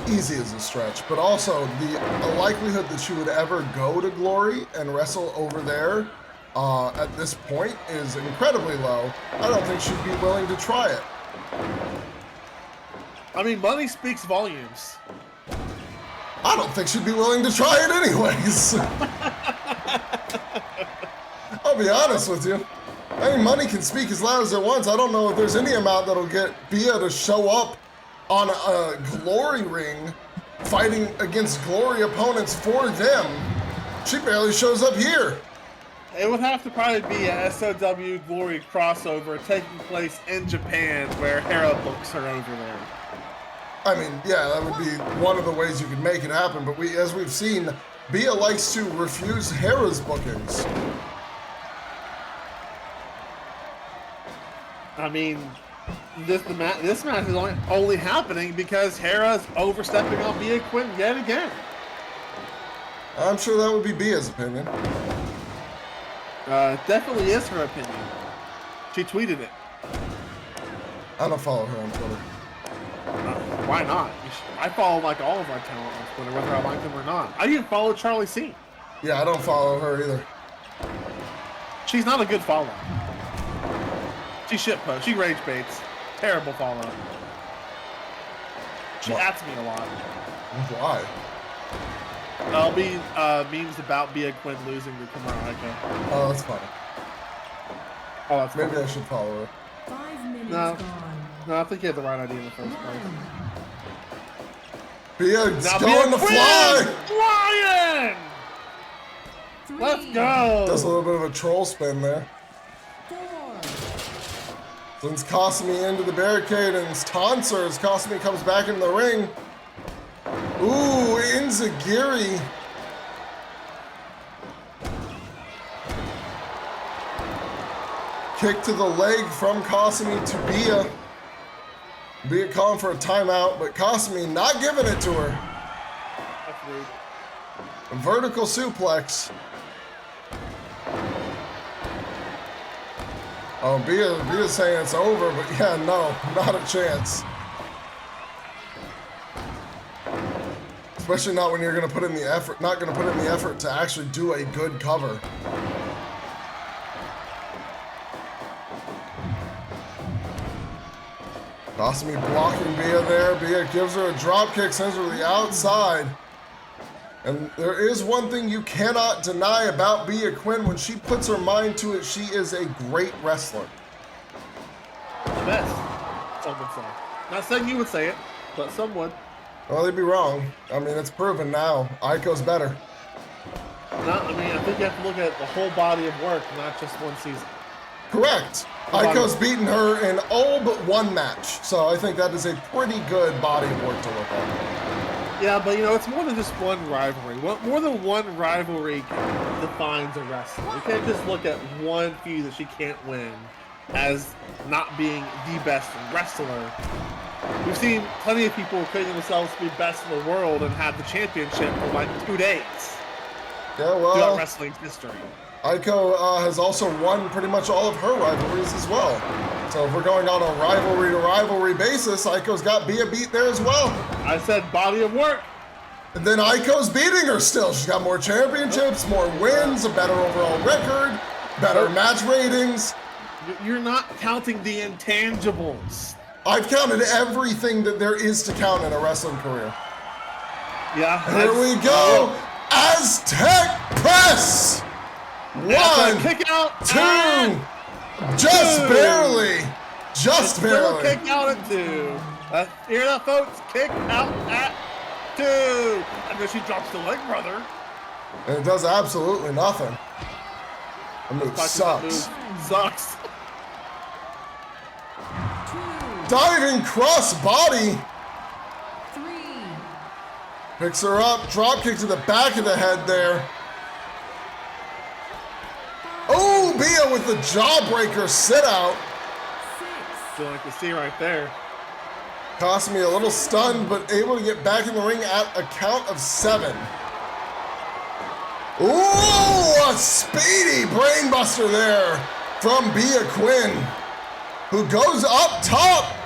Easy is a stretch, but also the likelihood that she would ever go to Glory and wrestle over there at this point is incredibly low. I don't think she'd be willing to try it. I mean, money speaks volumes. I don't think she'd be willing to try it anyways. I'll be honest with you. I mean, money can speak as loud as it wants. I don't know if there's any amount that'll get Bea to show up on a Glory ring fighting against Glory opponents for them. She barely shows up here. It would have to probably be a SOW Glory crossover taking place in Japan where Hera books her over there. I mean, yeah, that would be one of the ways you could make it happen, but as we've seen, Bea likes to refuse Hera's bookings. I mean, this match is only happening because Hera's overstepping on Bea Quinn yet again. I'm sure that would be Bea's opinion. It definitely is her opinion. She tweeted it. I don't follow her on Twitter. Why not? I follow like all of our talent on Twitter, whether I like them or not. I even follow Charlie C. Yeah, I don't follow her either. She's not a good follow. She shitposts. She rage baits. Terrible follow. She ats me a lot. Why? There'll be memes about Bea Quinn losing to Kamara Aiko. Oh, that's funny. Oh, that's Maybe funny. I should follow her. 5 minutes No. gone. No, I think you had the right idea in the first place. Bea's Now going Bea to fly! Flying! Let's go! Does a little bit of a troll spin there. 4. Sends Kasumi into the barricade and taunts her as Kasumi comes back into the ring. Ooh, Inzagiri. Kick to the leg from Kasumi to Bea. Bea calling for a timeout, but Kasumi not giving it to her. That's rude. A vertical suplex. Oh, Bea's saying it's over, but yeah, no, not a chance. Especially not when you're gonna put in the effort, not gonna put in the effort to actually do a good cover. Kasumi blocking Bea there. Bea gives her a drop kick, sends her to the outside. And there is one thing you cannot deny about Bea Quinn. When she puts her mind to it, she is a great wrestler. The best. Some would say. Not saying you would say it, but some would. Well, they'd be wrong. I mean, it's proven now. Aiko's better. I think you have to look at the whole body of work, not just one season. Correct. Aiko's beaten her in all but one match. So I think that is a pretty good body of work to look at. Yeah, but it's more than just one rivalry. More than one rivalry defines a wrestler. You can't just look at one feud that she can't win as not being the best wrestler. We've seen plenty of people claiming themselves to be best in the world and have the championship for like 2 days. Yeah, well, throughout wrestling's history. Aiko has also won pretty much all of her rivalries as well. So if we're going on a rivalry-to-rivalry basis, Aiko's got Bea beat there as well. I said body of work. And then Aiko's beating her still. She's got more championships, more wins, a better overall record, better match ratings. You're not counting the intangibles. I've counted everything that there is to count in a wrestling career. Yeah. Here we go. Aztec press. 1, kick out. 2. Just barely. Just barely. Kick out at 2. Hear that, folks? Kick out at 2. And then she drops the leg, brother. And it does absolutely nothing. The move sucks. Sucks. Diving cross body. Picks her up, drop kick to the back of the head there. Oh, Bia with the jawbreaker sit out. Feel like to see right there. Cost me a little stunned, but able to get back in the ring at a count of 7. Ooh, a speedy brainbuster there from Bia Quinn, who goes up top,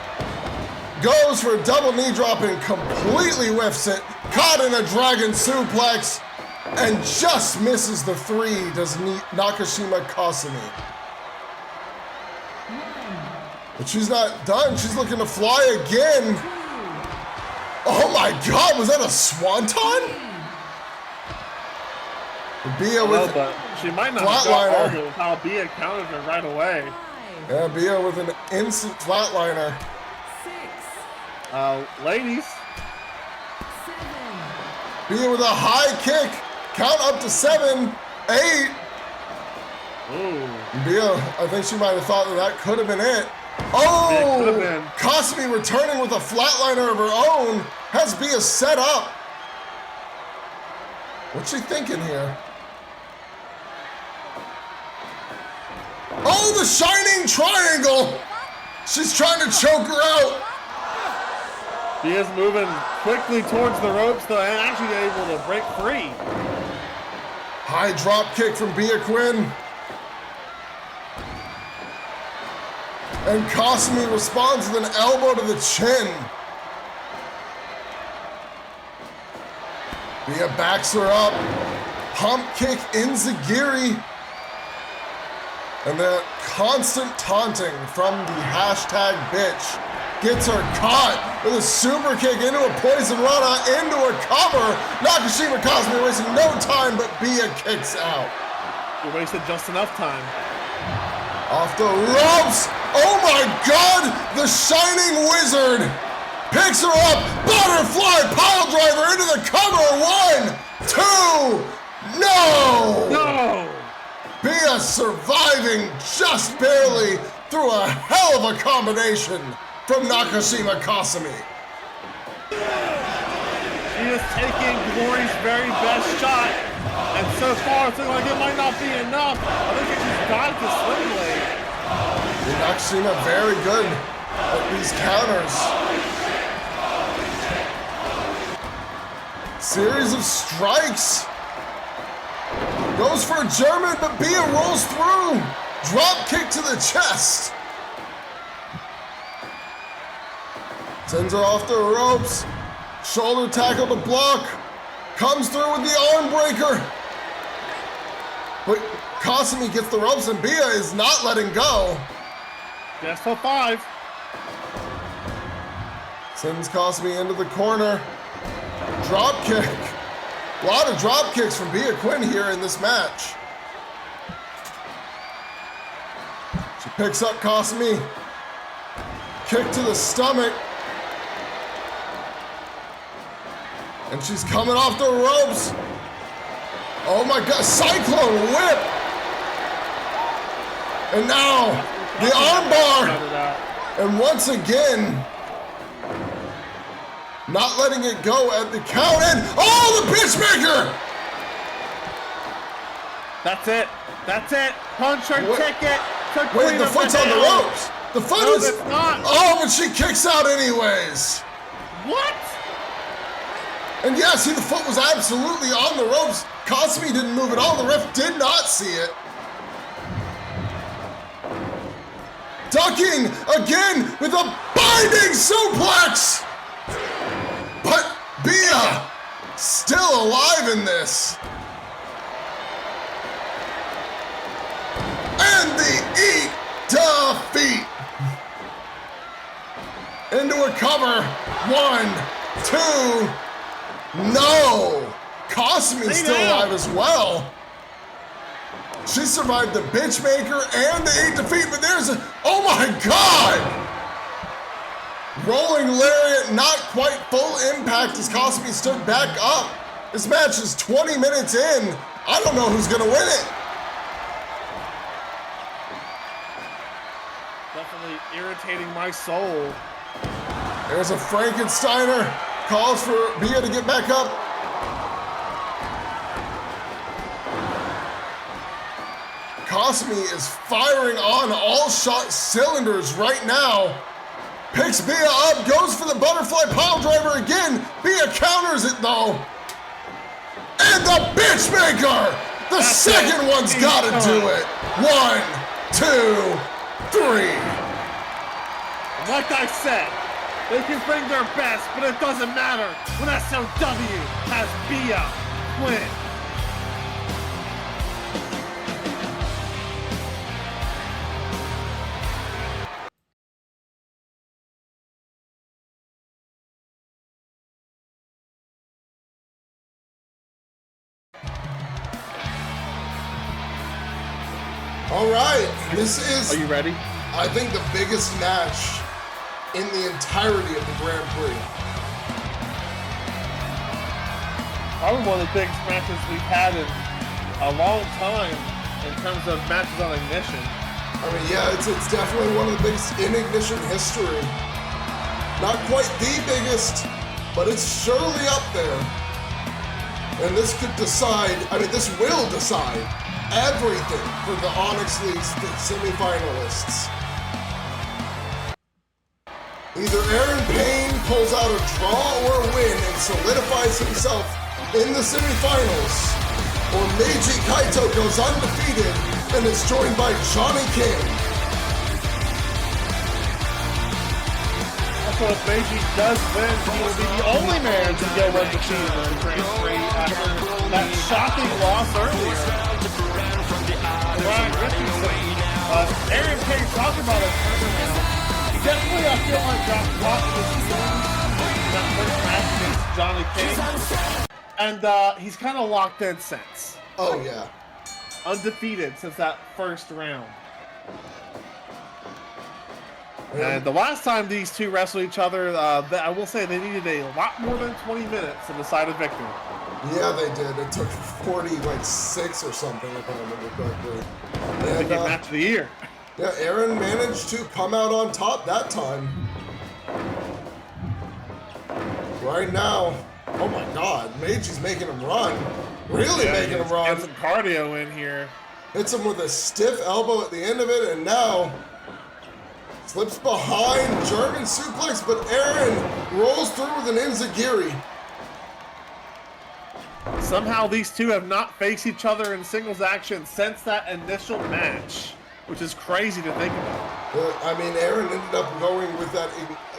goes for a double knee drop and completely whiffs it, caught in a dragon suplex, and just misses the 3, does Nakashima Kasumi. But she's not done, she's looking to fly again. Oh my God, was that a swanton? Bia with but she might not have got over with how Bia countered her right away. Yeah, Bia with an instant flatliner. Ladies. Bia with a high kick. Count up to 7, 8. Ooh. Bia, I think she might have thought that could have been it. Oh! It could have been. Kasumi returning with a flatliner of her own. Has Bia set up. What's she thinking here? Oh, the shining triangle! She's trying to choke her out. Bia's moving quickly towards the ropes though, and actually able to break free. High drop kick from Bia Quinn. And Kasumi responds with an elbow to the chin. Bia backs her up. Pump kick enzigiri. And the constant taunting from the hashtag bitch gets her caught with a super kick into a poison rana, into a cover. Nakashima Kasumi wasting no time, but Bia kicks out. You wasted just enough time. Off the ropes. Oh my God, the Shining Wizard picks her up. Butterfly pile driver into the cover. 1, 2, no! No! Bia surviving just barely through a hell of a combination from Nakashima Kasumi. She is taking Glory's very best shot, and so far it's looking like it might not be enough. I think she's got it to Sling Blade. Nakashima very good at these counters. Series of strikes. Goes for a German, but Bia rolls through. Drop kick to the chest. Sends her off the ropes. Shoulder tackle to block. Comes through with the arm breaker. But Kasumi gets the ropes and Bia is not letting go. Just for 5. Sends Kasumi into the corner. Drop kick. A lot of drop kicks from Bia Quinn here in this match. She picks up Kasumi. Kick to the stomach. And she's coming off the ropes. Oh my God, Cyclone Whip. And now the armbar. And once again, not letting it go at the count in. Oh, the pitchmaker! That's it. That's it. Punch her ticket. Wait, the foot's on the ropes. The foot no, is. It's not. Oh, but she kicks out anyways. What? And yeah, see, the foot was absolutely on the ropes. Kasumi didn't move at all. The ref did not see it. Ducking again with a binding suplex. But Bia still alive in this. And the eat defeat. Into a cover. 1, 2. No. Kasumi's still alive as well. She survived the bitch maker and the 8 defeat, but there's a, oh my God. Rolling lariat, not quite full impact as Kasumi stood back up. This match is 20 minutes in. I don't know who's gonna win it. Definitely irritating my soul. There's a Frankensteiner, calls for Bia to get back up. Kasumi is firing on all shot cylinders right now. Picks Bia up, goes for the butterfly pile driver again. Bia counters it though. And the bitch maker! The second one's gotta do it. 1, 2, 3. Like I said, they can bring their best, but it doesn't matter when SOW has Bia win. All right, this is, Are you ready? I think, the biggest match in the entirety of the Grand Prix. Probably one of the biggest matches we've had in a long time in terms of matches on Ignition. I mean, yeah, it's definitely one of the biggest in Ignition history. Not quite the biggest, but it's surely up there. And this could decide, I mean, this will decide everything for the Onyx League semi-finalists. Either Erren Payne pulls out a draw or a win and solidifies himself in the semifinals, or Meiji Kaito goes undefeated and is joined by Johnny King. So if Meiji does win, he will be the only man to go undefeated in the Grand Prix after that shocking loss earlier. Byron Mitchell, Erren Payne talked about it. Definitely, I feel like got caught in that first match against Johnny King. And he's kind of locked in since. Oh, yeah. Undefeated since that first round. And the last time these two wrestled each other, I will say they needed a lot more than 20 minutes to decide a victory. Yeah, they did. It took 46 or something, if I remember correctly. And match of the year. Yeah, Erren managed to come out on top that time. Right now, oh my God, Meiji's making him run. Really making him run. Get some cardio in here. Hits him with a stiff elbow at the end of it, and now slips behind, German suplex, but Erren rolls through with an enziguri. Somehow these two have not faced each other in singles action since that initial match, which is crazy to think about. I mean, Erren ended up going with that.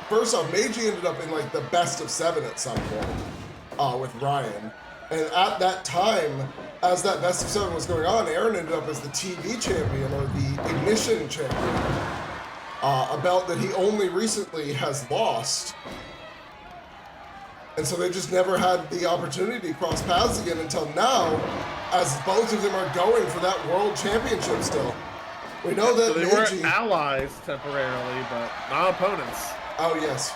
First off, Meiji ended up in like the best of 7 at some point with Ryan. And at that time, as that best of 7 was going on, Erren ended up as the TV champion or the Ignition champion. A belt that he only recently has lost. And so they just never had the opportunity to cross paths again until now, as both of them are going for that world championship still. We know that so they Meiji... were allies temporarily, but not opponents. Oh, yes.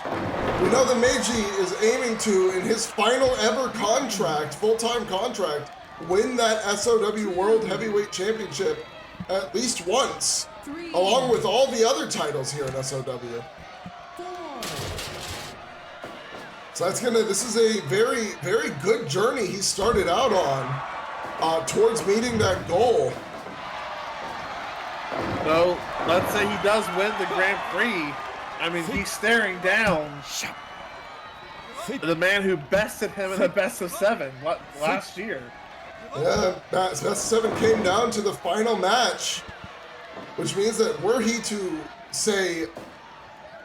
We know that Meiji is aiming to, in his final ever contract, full-time contract, win that SOW World Heavyweight Championship at least once, along with all the other titles here in SOW. So this is a very, very good journey he started out on towards meeting that goal. So, let's say he does win the Grand Prix. I mean, he's staring down the man who bested him in the best of 7 last year. Yeah, best of 7 came down to the final match, which means that were he to say,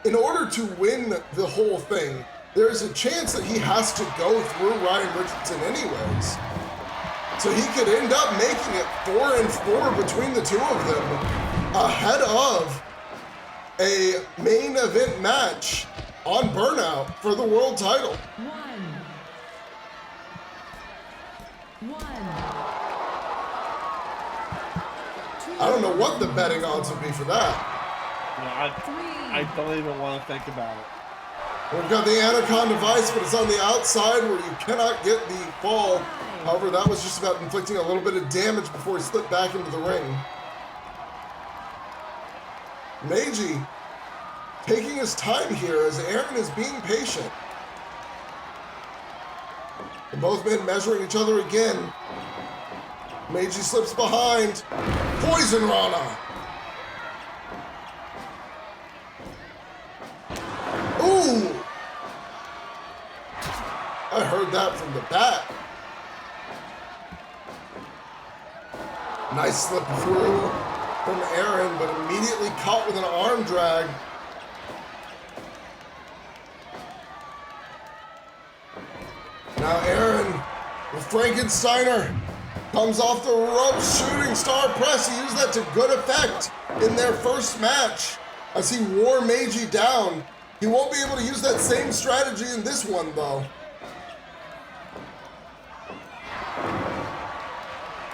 in order to win the whole thing, there's a chance that he has to go through Ryan Richardson anyways. So he could end up making it 4-4 between the two of them, ahead of a main event match on Burnout for the world title. I don't know what the betting odds would be for that. No, I don't even want to think about it. We've got the Anaconda Vice, but it's on the outside where you cannot get the fall. However, that was just about inflicting a little bit of damage before he slipped back into the ring. Meiji taking his time here as Erren is being patient. And both men measuring each other again. Meiji slips behind. Poison Rana. Ooh! I heard that from the back. Nice slip through from Erren, but immediately caught with an arm drag. Now Erren with Frankensteiner comes off the rope, shooting star press. He used that to good effect in their first match as he wore Meiji down. He won't be able to use that same strategy in this one, though.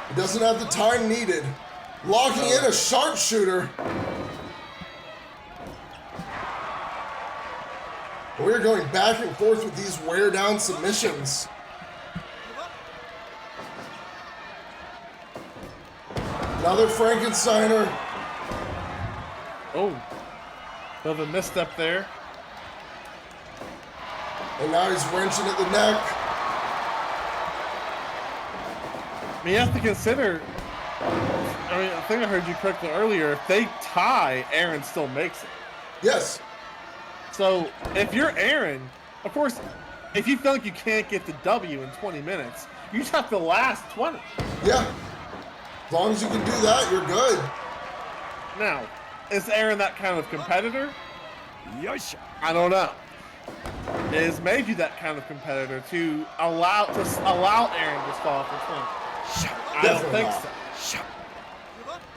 He doesn't have the time needed. Locking in a sharpshooter. We're going back and forth with these wear down submissions. Another Frankensteiner. Oh, bit of a misstep there. And now he's wrenching at the neck. I mean, you have to consider, I think I heard you correctly earlier, if they tie, Erren still makes it. Yes. So, if you're Erren, of course, if you feel like you can't get the W in 20 minutes, you just have to last 20. Yeah. As long as you can do that, you're good. Now, is Erren that kind of competitor? Yosha. I don't know. Is Meiji that kind of competitor to allow Erren to stall for 20? I don't think so.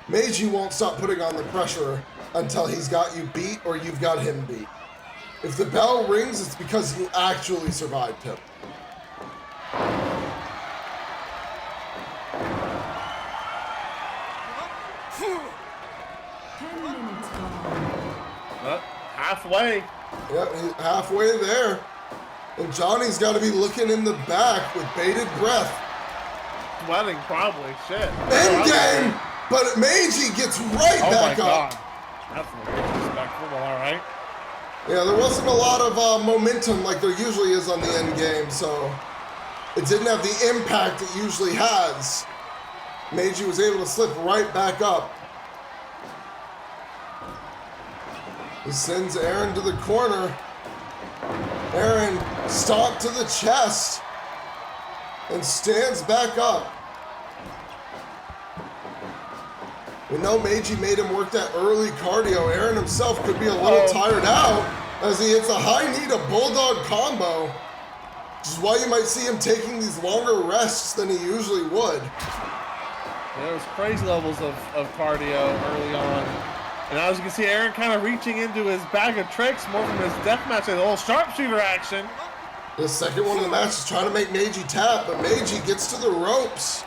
Meiji won't stop putting on the pressure until he's got you beat or you've got him beat. If the bell rings, it's because you actually survived him. Halfway. Yeah, he's halfway there. And Johnny's got to be looking in the back with bated breath. Sweating, probably. Shit. End game! But Meiji gets right back up. That's a little disrespectful, but all right. Yeah, there wasn't a lot of momentum like there usually is on the end game, so it didn't have the impact it usually has. Meiji was able to slip right back up. He sends Erren to the corner. Erren stomped to the chest and stands back up. We know Meiji made him work that early cardio. Erren himself could be a little tired out as he hits a high knee to bulldog combo, which is why you might see him taking these longer rests than he usually would. There was crazy levels of cardio early on. And as you can see, Erren kind of reaching into his bag of tricks more from his deathmatch, a little sharpshooter action. The second one of the match is trying to make Meiji tap, but Meiji gets to the ropes.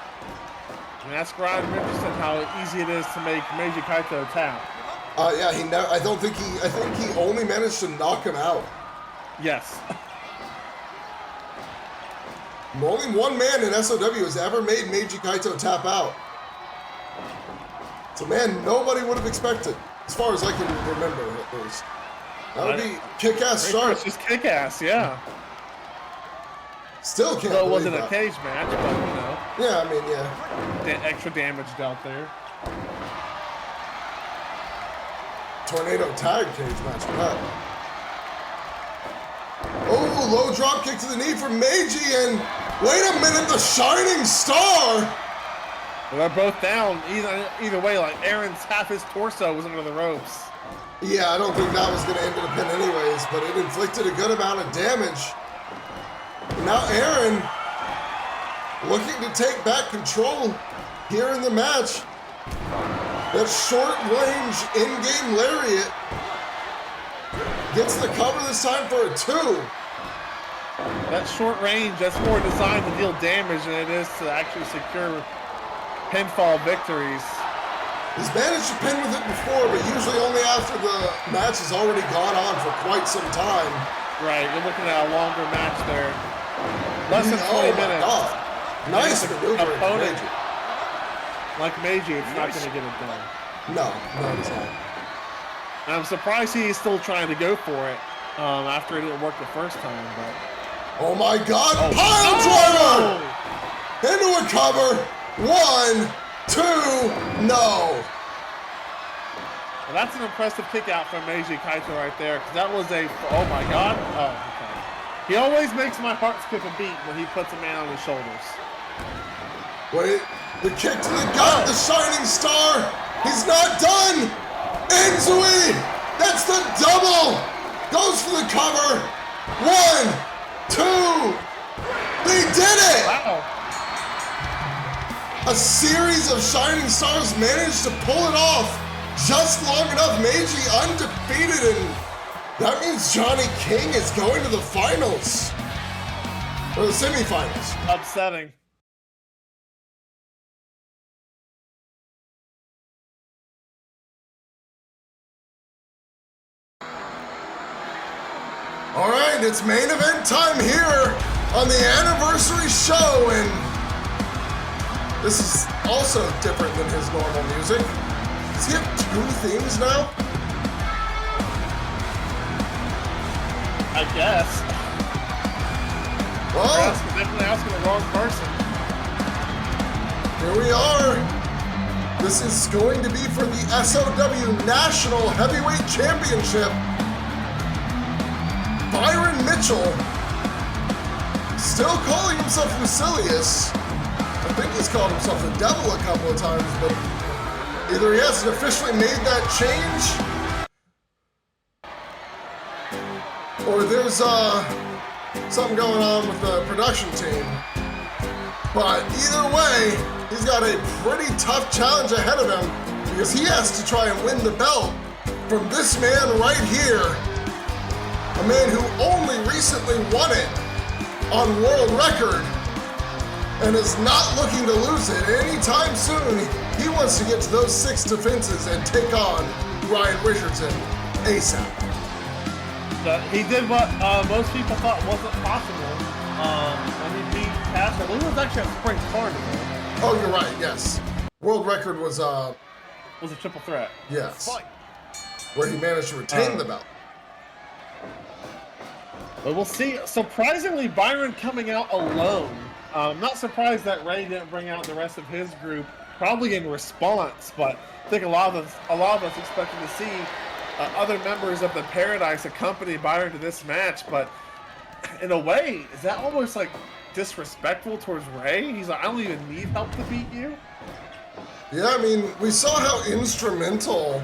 And that's Byron Mitchell how easy it is to make Meiji Kaito tap. Yeah, I think he only managed to knock him out. Yes. Only one man in SOW has ever made Meiji Kaito tap out. It's a man nobody would have expected, as far as I can remember at least. That would be kick-ass sharp. It's just kick-ass, yeah. Still can't Though it believe wasn't that. a cage match, but you know. Yeah, I mean, yeah. Extra damage dealt there. Tornado tag cage match for that. Oh, low drop kick to the knee from Meiji, and wait a minute, the Shining Star! Well, they're both down. Either way, like Erren's half his torso was under the ropes. Yeah, I don't think that was going to end in a pin anyways, but it inflicted a good amount of damage. And now Erren looking to take back control here in the match. That short-range in-game lariat gets the cover this time for a 2. That short range, that's more designed to deal damage than it is to actually secure pinfall victories. He's managed to pin with it before, but usually only after the match has already gone on for quite some time. Right, you're looking at a longer match there. Less than 20 minutes. God. Nice maneuver. Opponent, like Meiji, it's not going to get it done. No, it's not. And I'm surprised he's still trying to go for it after it didn't work the first time. But Oh my God, pile driver! Into a cover. 1, 2, no. Well, that's an impressive kick out from Meiji Kaito right there, because that was a, oh my god. Oh, okay. He always makes my heart skip a beat when he puts a man on his shoulders. Wait, the kick to the gut, the shining star. He's not done. Enzui, that's the double. Goes for the cover. 1, 2. They did it. Wow. A series of shining stars managed to pull it off just long enough. Meiji undefeated, and that means Johnny King is going to the finals. Or the semifinals. Upsetting. All right, it's main event time here on the anniversary show, and this is also different than his normal music. Does he have 2 themes now? I guess. Well, Definitely asking the wrong person. here we are. This is going to be for the SOW National Heavyweight Championship. Byron Mitchell, still calling himself Lucilius. I think he's called himself the Devil a couple of times, but either he hasn't officially made that change, or there's something going on with the production team. But either way, he's got a pretty tough challenge ahead of him, because he has to try and win the belt from this man right here. A man who only recently won it on world record and is not looking to lose it anytime soon. He wants to get to those 6 defenses and take on Ryan Richardson ASAP. He did what most people thought wasn't possible when he beat Cash. I believe it was actually a Spring Carnival. Oh, you're right, yes. World record was, Was a triple threat. yes, where he managed to retain the belt. But we'll see. Surprisingly, Byron coming out alone. I'm not surprised that Rey didn't bring out the rest of his group, probably in response. But I think a lot of us expected to see other members of the Paradise accompany Byron to this match. But in a way, is that almost like disrespectful towards Rey? He's like, I don't even need help to beat you. Yeah, I mean, we saw how instrumental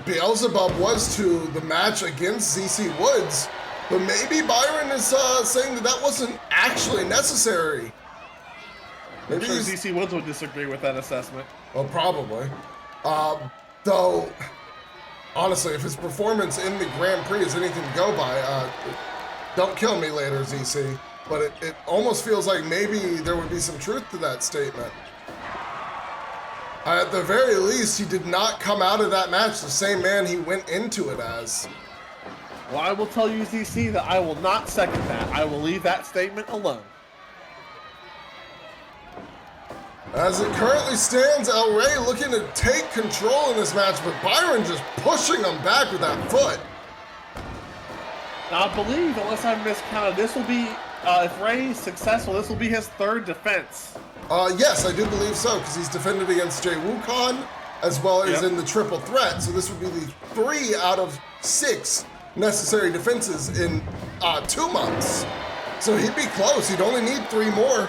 Beelzebub was to the match against ZC Woods. But maybe Byron is saying that wasn't actually necessary. I'm sure ZC Woods would disagree with that assessment. Well, probably. Though, honestly, if his performance in the Grand Prix is anything to go by, don't kill me later, ZC. But it almost feels like maybe there would be some truth to that statement. At the very least, he did not come out of that match the same man he went into it as. Well, I will tell you, ZC, that I will not second that. I will leave that statement alone. As it currently stands, El Rey looking to take control in this match, but Byron just pushing him back with that foot. Now, I believe, unless I miscounted, this will be, if Rey is successful, this will be his 3rd defense. Yes, I do believe so, because he's defended against Jay Wukon, as well as in the triple threat. So this would be the 3 out of 6 necessary defenses in 2 months. So he'd be close. He'd only need 3 more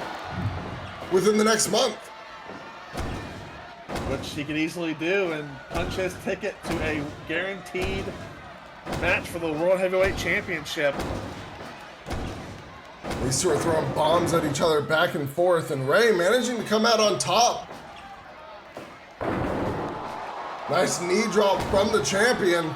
within the next month. Which he could easily do and punch his ticket to a guaranteed match for the World Heavyweight Championship. These two are throwing bombs at each other back and forth, and Rey managing to come out on top. Nice knee drop from the champion.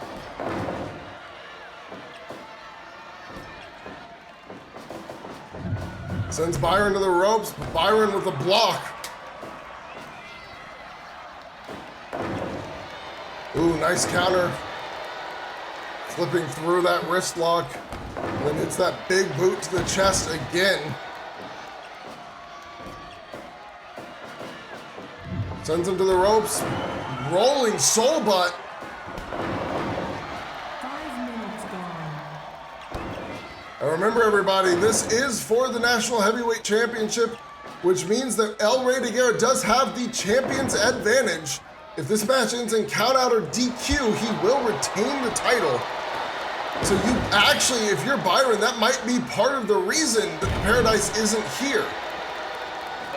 Sends Byron to the ropes, but Byron with a block. Ooh, nice counter. Flipping through that wrist lock. And then hits that big boot to the chest again. Sends him to the ropes. Rolling soul butt. 5 minutes gone. And remember, everybody, this is for the National Heavyweight Championship. which means that Rey de Guerra does have the champion's advantage. If this match ends in countout or DQ, he will retain the title. So you actually, if you're Byron, that might be part of the reason that the Paradise isn't here.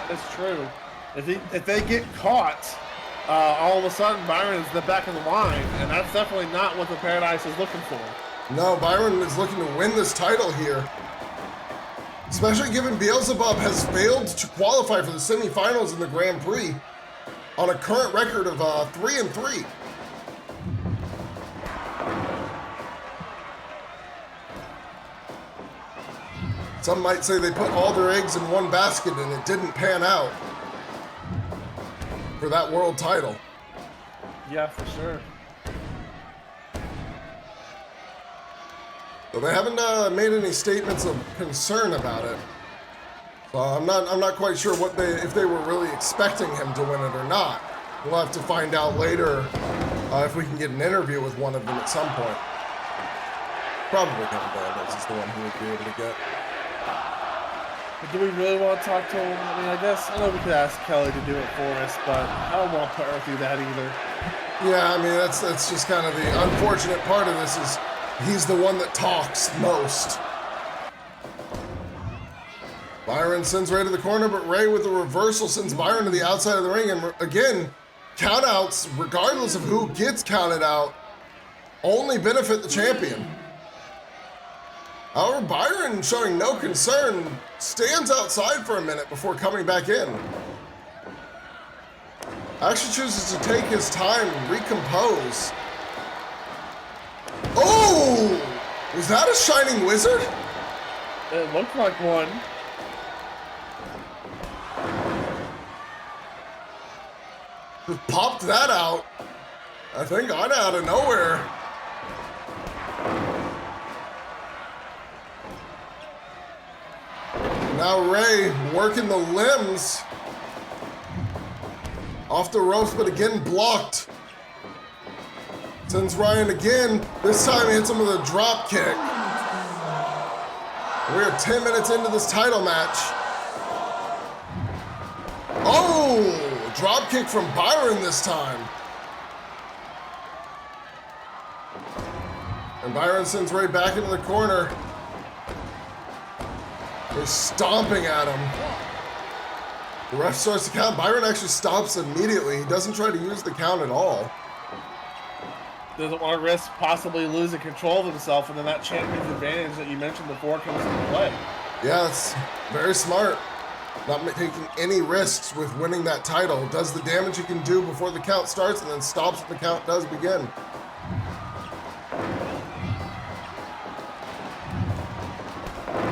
That's true. If they get caught, all of a sudden Byron is the back of the line, and that's definitely not what the Paradise is looking for. No, Byron is looking to win this title here. Especially given Beelzebub has failed to qualify for the semifinals in the Grand Prix on a current record of 3-3. Some might say they put all their eggs in one basket and it didn't pan out for that world title. Yeah, for sure. So they haven't made any statements of concern about it. So I'm not quite sure if they were really expecting him to win it or not. We'll have to find out later if we can get an interview with one of them at some point. Probably Kevin Daniels is the one who would be able to get. But do we really want to talk to him? I mean, I know we could ask Kelly to do it for us, but I don't want to put her through that either. Yeah, I mean, that's just kind of the unfortunate part of this is he's the one that talks most. Byron sends Rey to the corner, but Rey with the reversal sends Byron to the outside of the ring. And again, countouts, regardless of who gets counted out, only benefit the champion. However, Byron, showing no concern, stands outside for a minute before coming back in. Actually chooses to take his time and recompose. Oh! Was that a Shining Wizard? It looked like one. Just popped that out. I think out of nowhere. Now Rey working the limbs. Off the ropes, but again blocked. Sends Ryan again. This time hits him with a drop kick. We are 10 minutes into this title match. Oh, drop kick from Byron this time. And Byron sends Rey back into the corner. They're stomping at him. The ref starts to count. Byron actually stops immediately. He doesn't try to use the count at all. Doesn't want to risk possibly losing control of himself, and then that champion's advantage that you mentioned before comes into play. Yeah, it's very smart. Not taking any risks with winning that title. Does the damage he can do before the count starts, and then stops when the count does begin.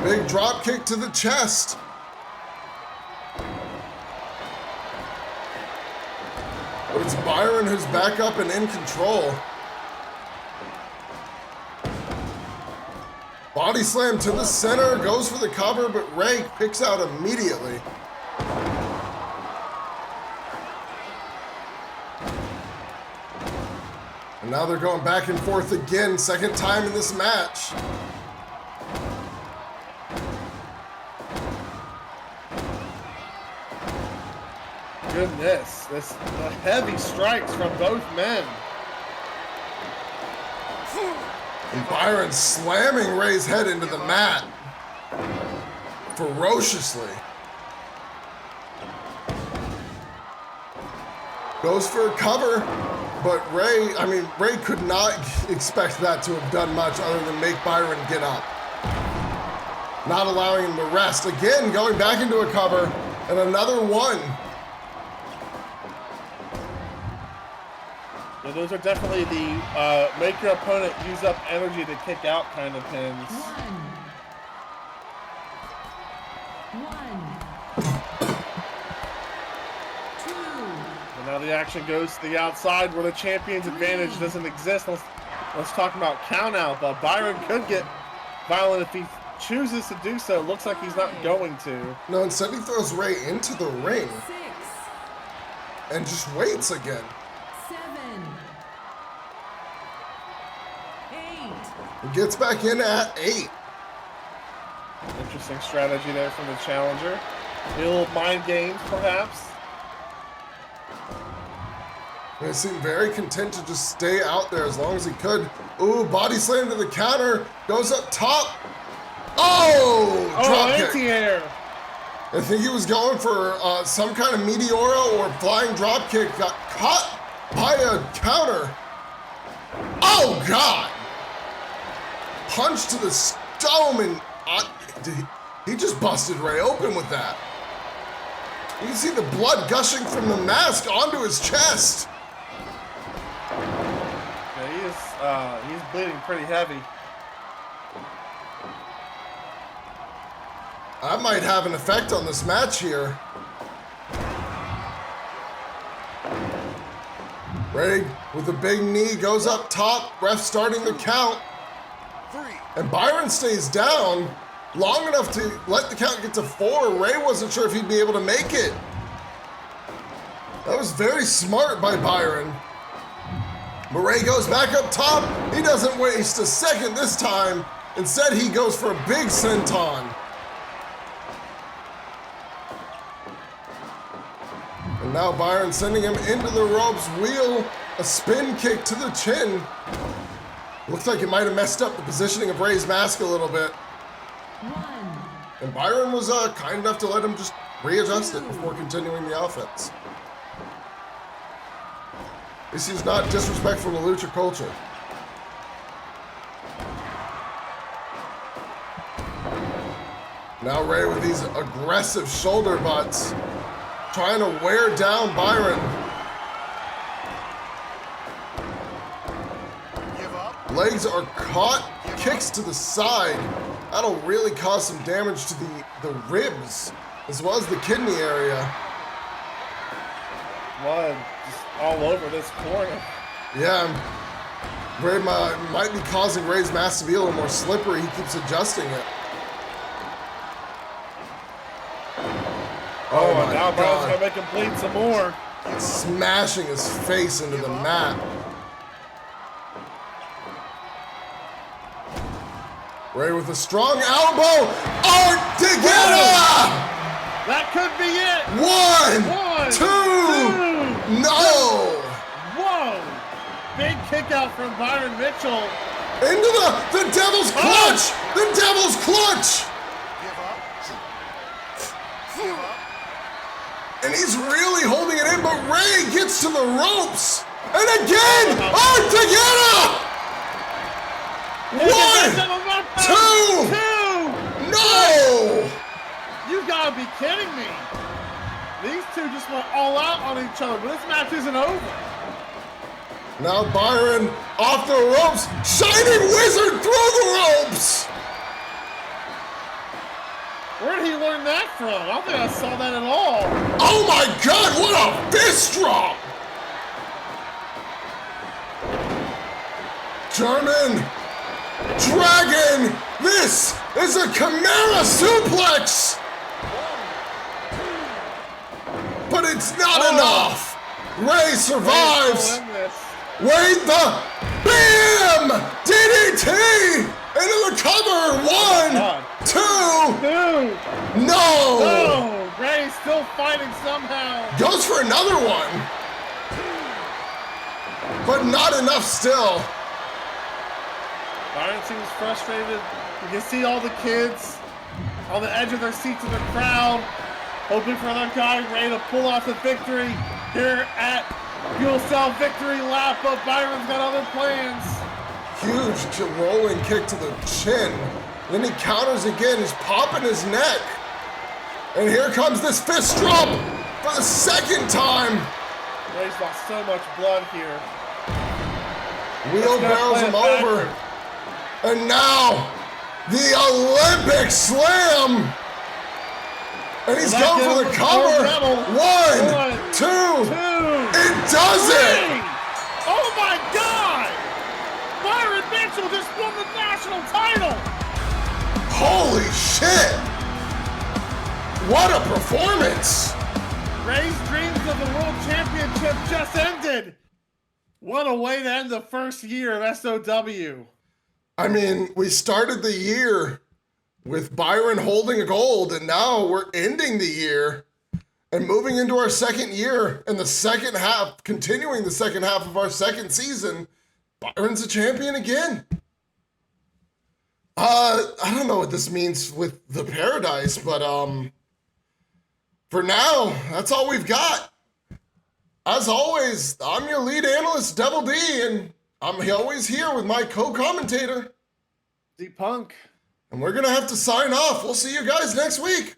Big drop kick to the chest. But it's Byron who's back up and in control. Body slam to the center, goes for the cover, but Rey picks out immediately. And now they're going back and forth again, second time in this match. Goodness, the heavy strikes from both men. And Byron slamming Rey's head into the mat ferociously. Goes for a cover, but Rey could not expect that to have done much other than make Byron get up. Not allowing him to rest. Again, going back into a cover, and another one. Yeah, those are definitely the make your opponent use up energy to kick out kind of pins. And now the action goes to the outside where the champion's advantage doesn't exist. Let's talk about count out. But Byron could get violent if he chooses to do so. Looks like he's not going to. No, instead he throws Rey into the ring and just waits again. 7, 8. He gets back in at 8. Interesting strategy there from the challenger. A little mind games, perhaps. He seemed very content to just stay out there as long as he could. Ooh, body slam to the counter. Goes up top. Oh, drop kick. Anti-air. I think he was going for some kind of Meteora or flying drop kick. Got caught by a counter. Oh, God. Punch to the stone, and he just busted Rey open with that. You can see the blood gushing from the mask onto his chest. Yeah, he's bleeding pretty heavy. That might have an effect on this match here. Rey with a big knee goes up top. Ref starting the count. 3. And Byron stays down long enough to let the count get to 4. Rey wasn't sure if he'd be able to make it. That was very smart by Byron. But Rey goes back up top. He doesn't waste a second this time. Instead, he goes for a big senton. And now Byron sending him into the ropes. Wheel, a spin kick to the chin. Looks like it might have messed up the positioning of Rey's mask a little bit. 1. And Byron was kind enough to let him just readjust it before continuing the offense. At least he's not disrespectful to lucha culture. Now Rey with these aggressive shoulder butts, trying to wear down Byron. Give up. Legs are caught, kicks to the side. That'll really cause some damage to the ribs, as well as the kidney area. Blood just all over this corner. Yeah, Rey might be causing Rey's mask to be a little more slippery. He keeps adjusting it. Oh my now Byron's God. gonna make him bleed some more. Smashing his face into the mat. Rey with a strong elbow. Art de Guerra! That could be it. 1, 2, no! Whoa! Big kick out from Byron Mitchell. Into the Devil's Clutch! The Devil's Clutch! Give up. Give up. And he's really holding it in, but Rey gets to the ropes. And again, Art de Guerra! 1, 2, no! You gotta be kidding me. These two just went all out on each other, but this match isn't over. Now Byron off the ropes, Shining Wizard through the ropes! Where did he learn that from? I don't think I saw that at all. Oh my God, what a fist drop! German Dragon, this is a Chimera suplex! But it's not enough! Rey survives! Wait, the BAM! DDT! Into the cover! 1, 2, no! No! Rey's still fighting somehow. Goes for another one! But not enough still. Byron seems frustrated. You can see all the kids on the edge of their seats in the crowd, hoping for their guy Rey to pull off the victory here at Fuel Cell Victory Lap, but Byron's got other plans. Huge rolling kick to the chin. Then he counters again, he's popping his neck. And here comes this fist drop for the second time. Rey's lost so much blood here. Wheelbarrows him over. And now, the Olympic Slam. And he's going for the cover. 1, 2. It does it. Oh my God! Byron Mitchell just won the national title. Holy shit. What a performance. Rey's dreams of the World Championship just ended. What a way to end the first year of SOW. I mean, we started the year with Byron holding a gold, and now we're ending the year and moving into our second year and the second half, continuing the second half of our second season. Byron's a champion again. I don't know what this means with the Paradise, but for now, that's all we've got. As always, I'm your lead analyst, Devil D, and I'm always here with my co-commentator, D-Punk. and we're going to have to sign off. We'll see you guys next week.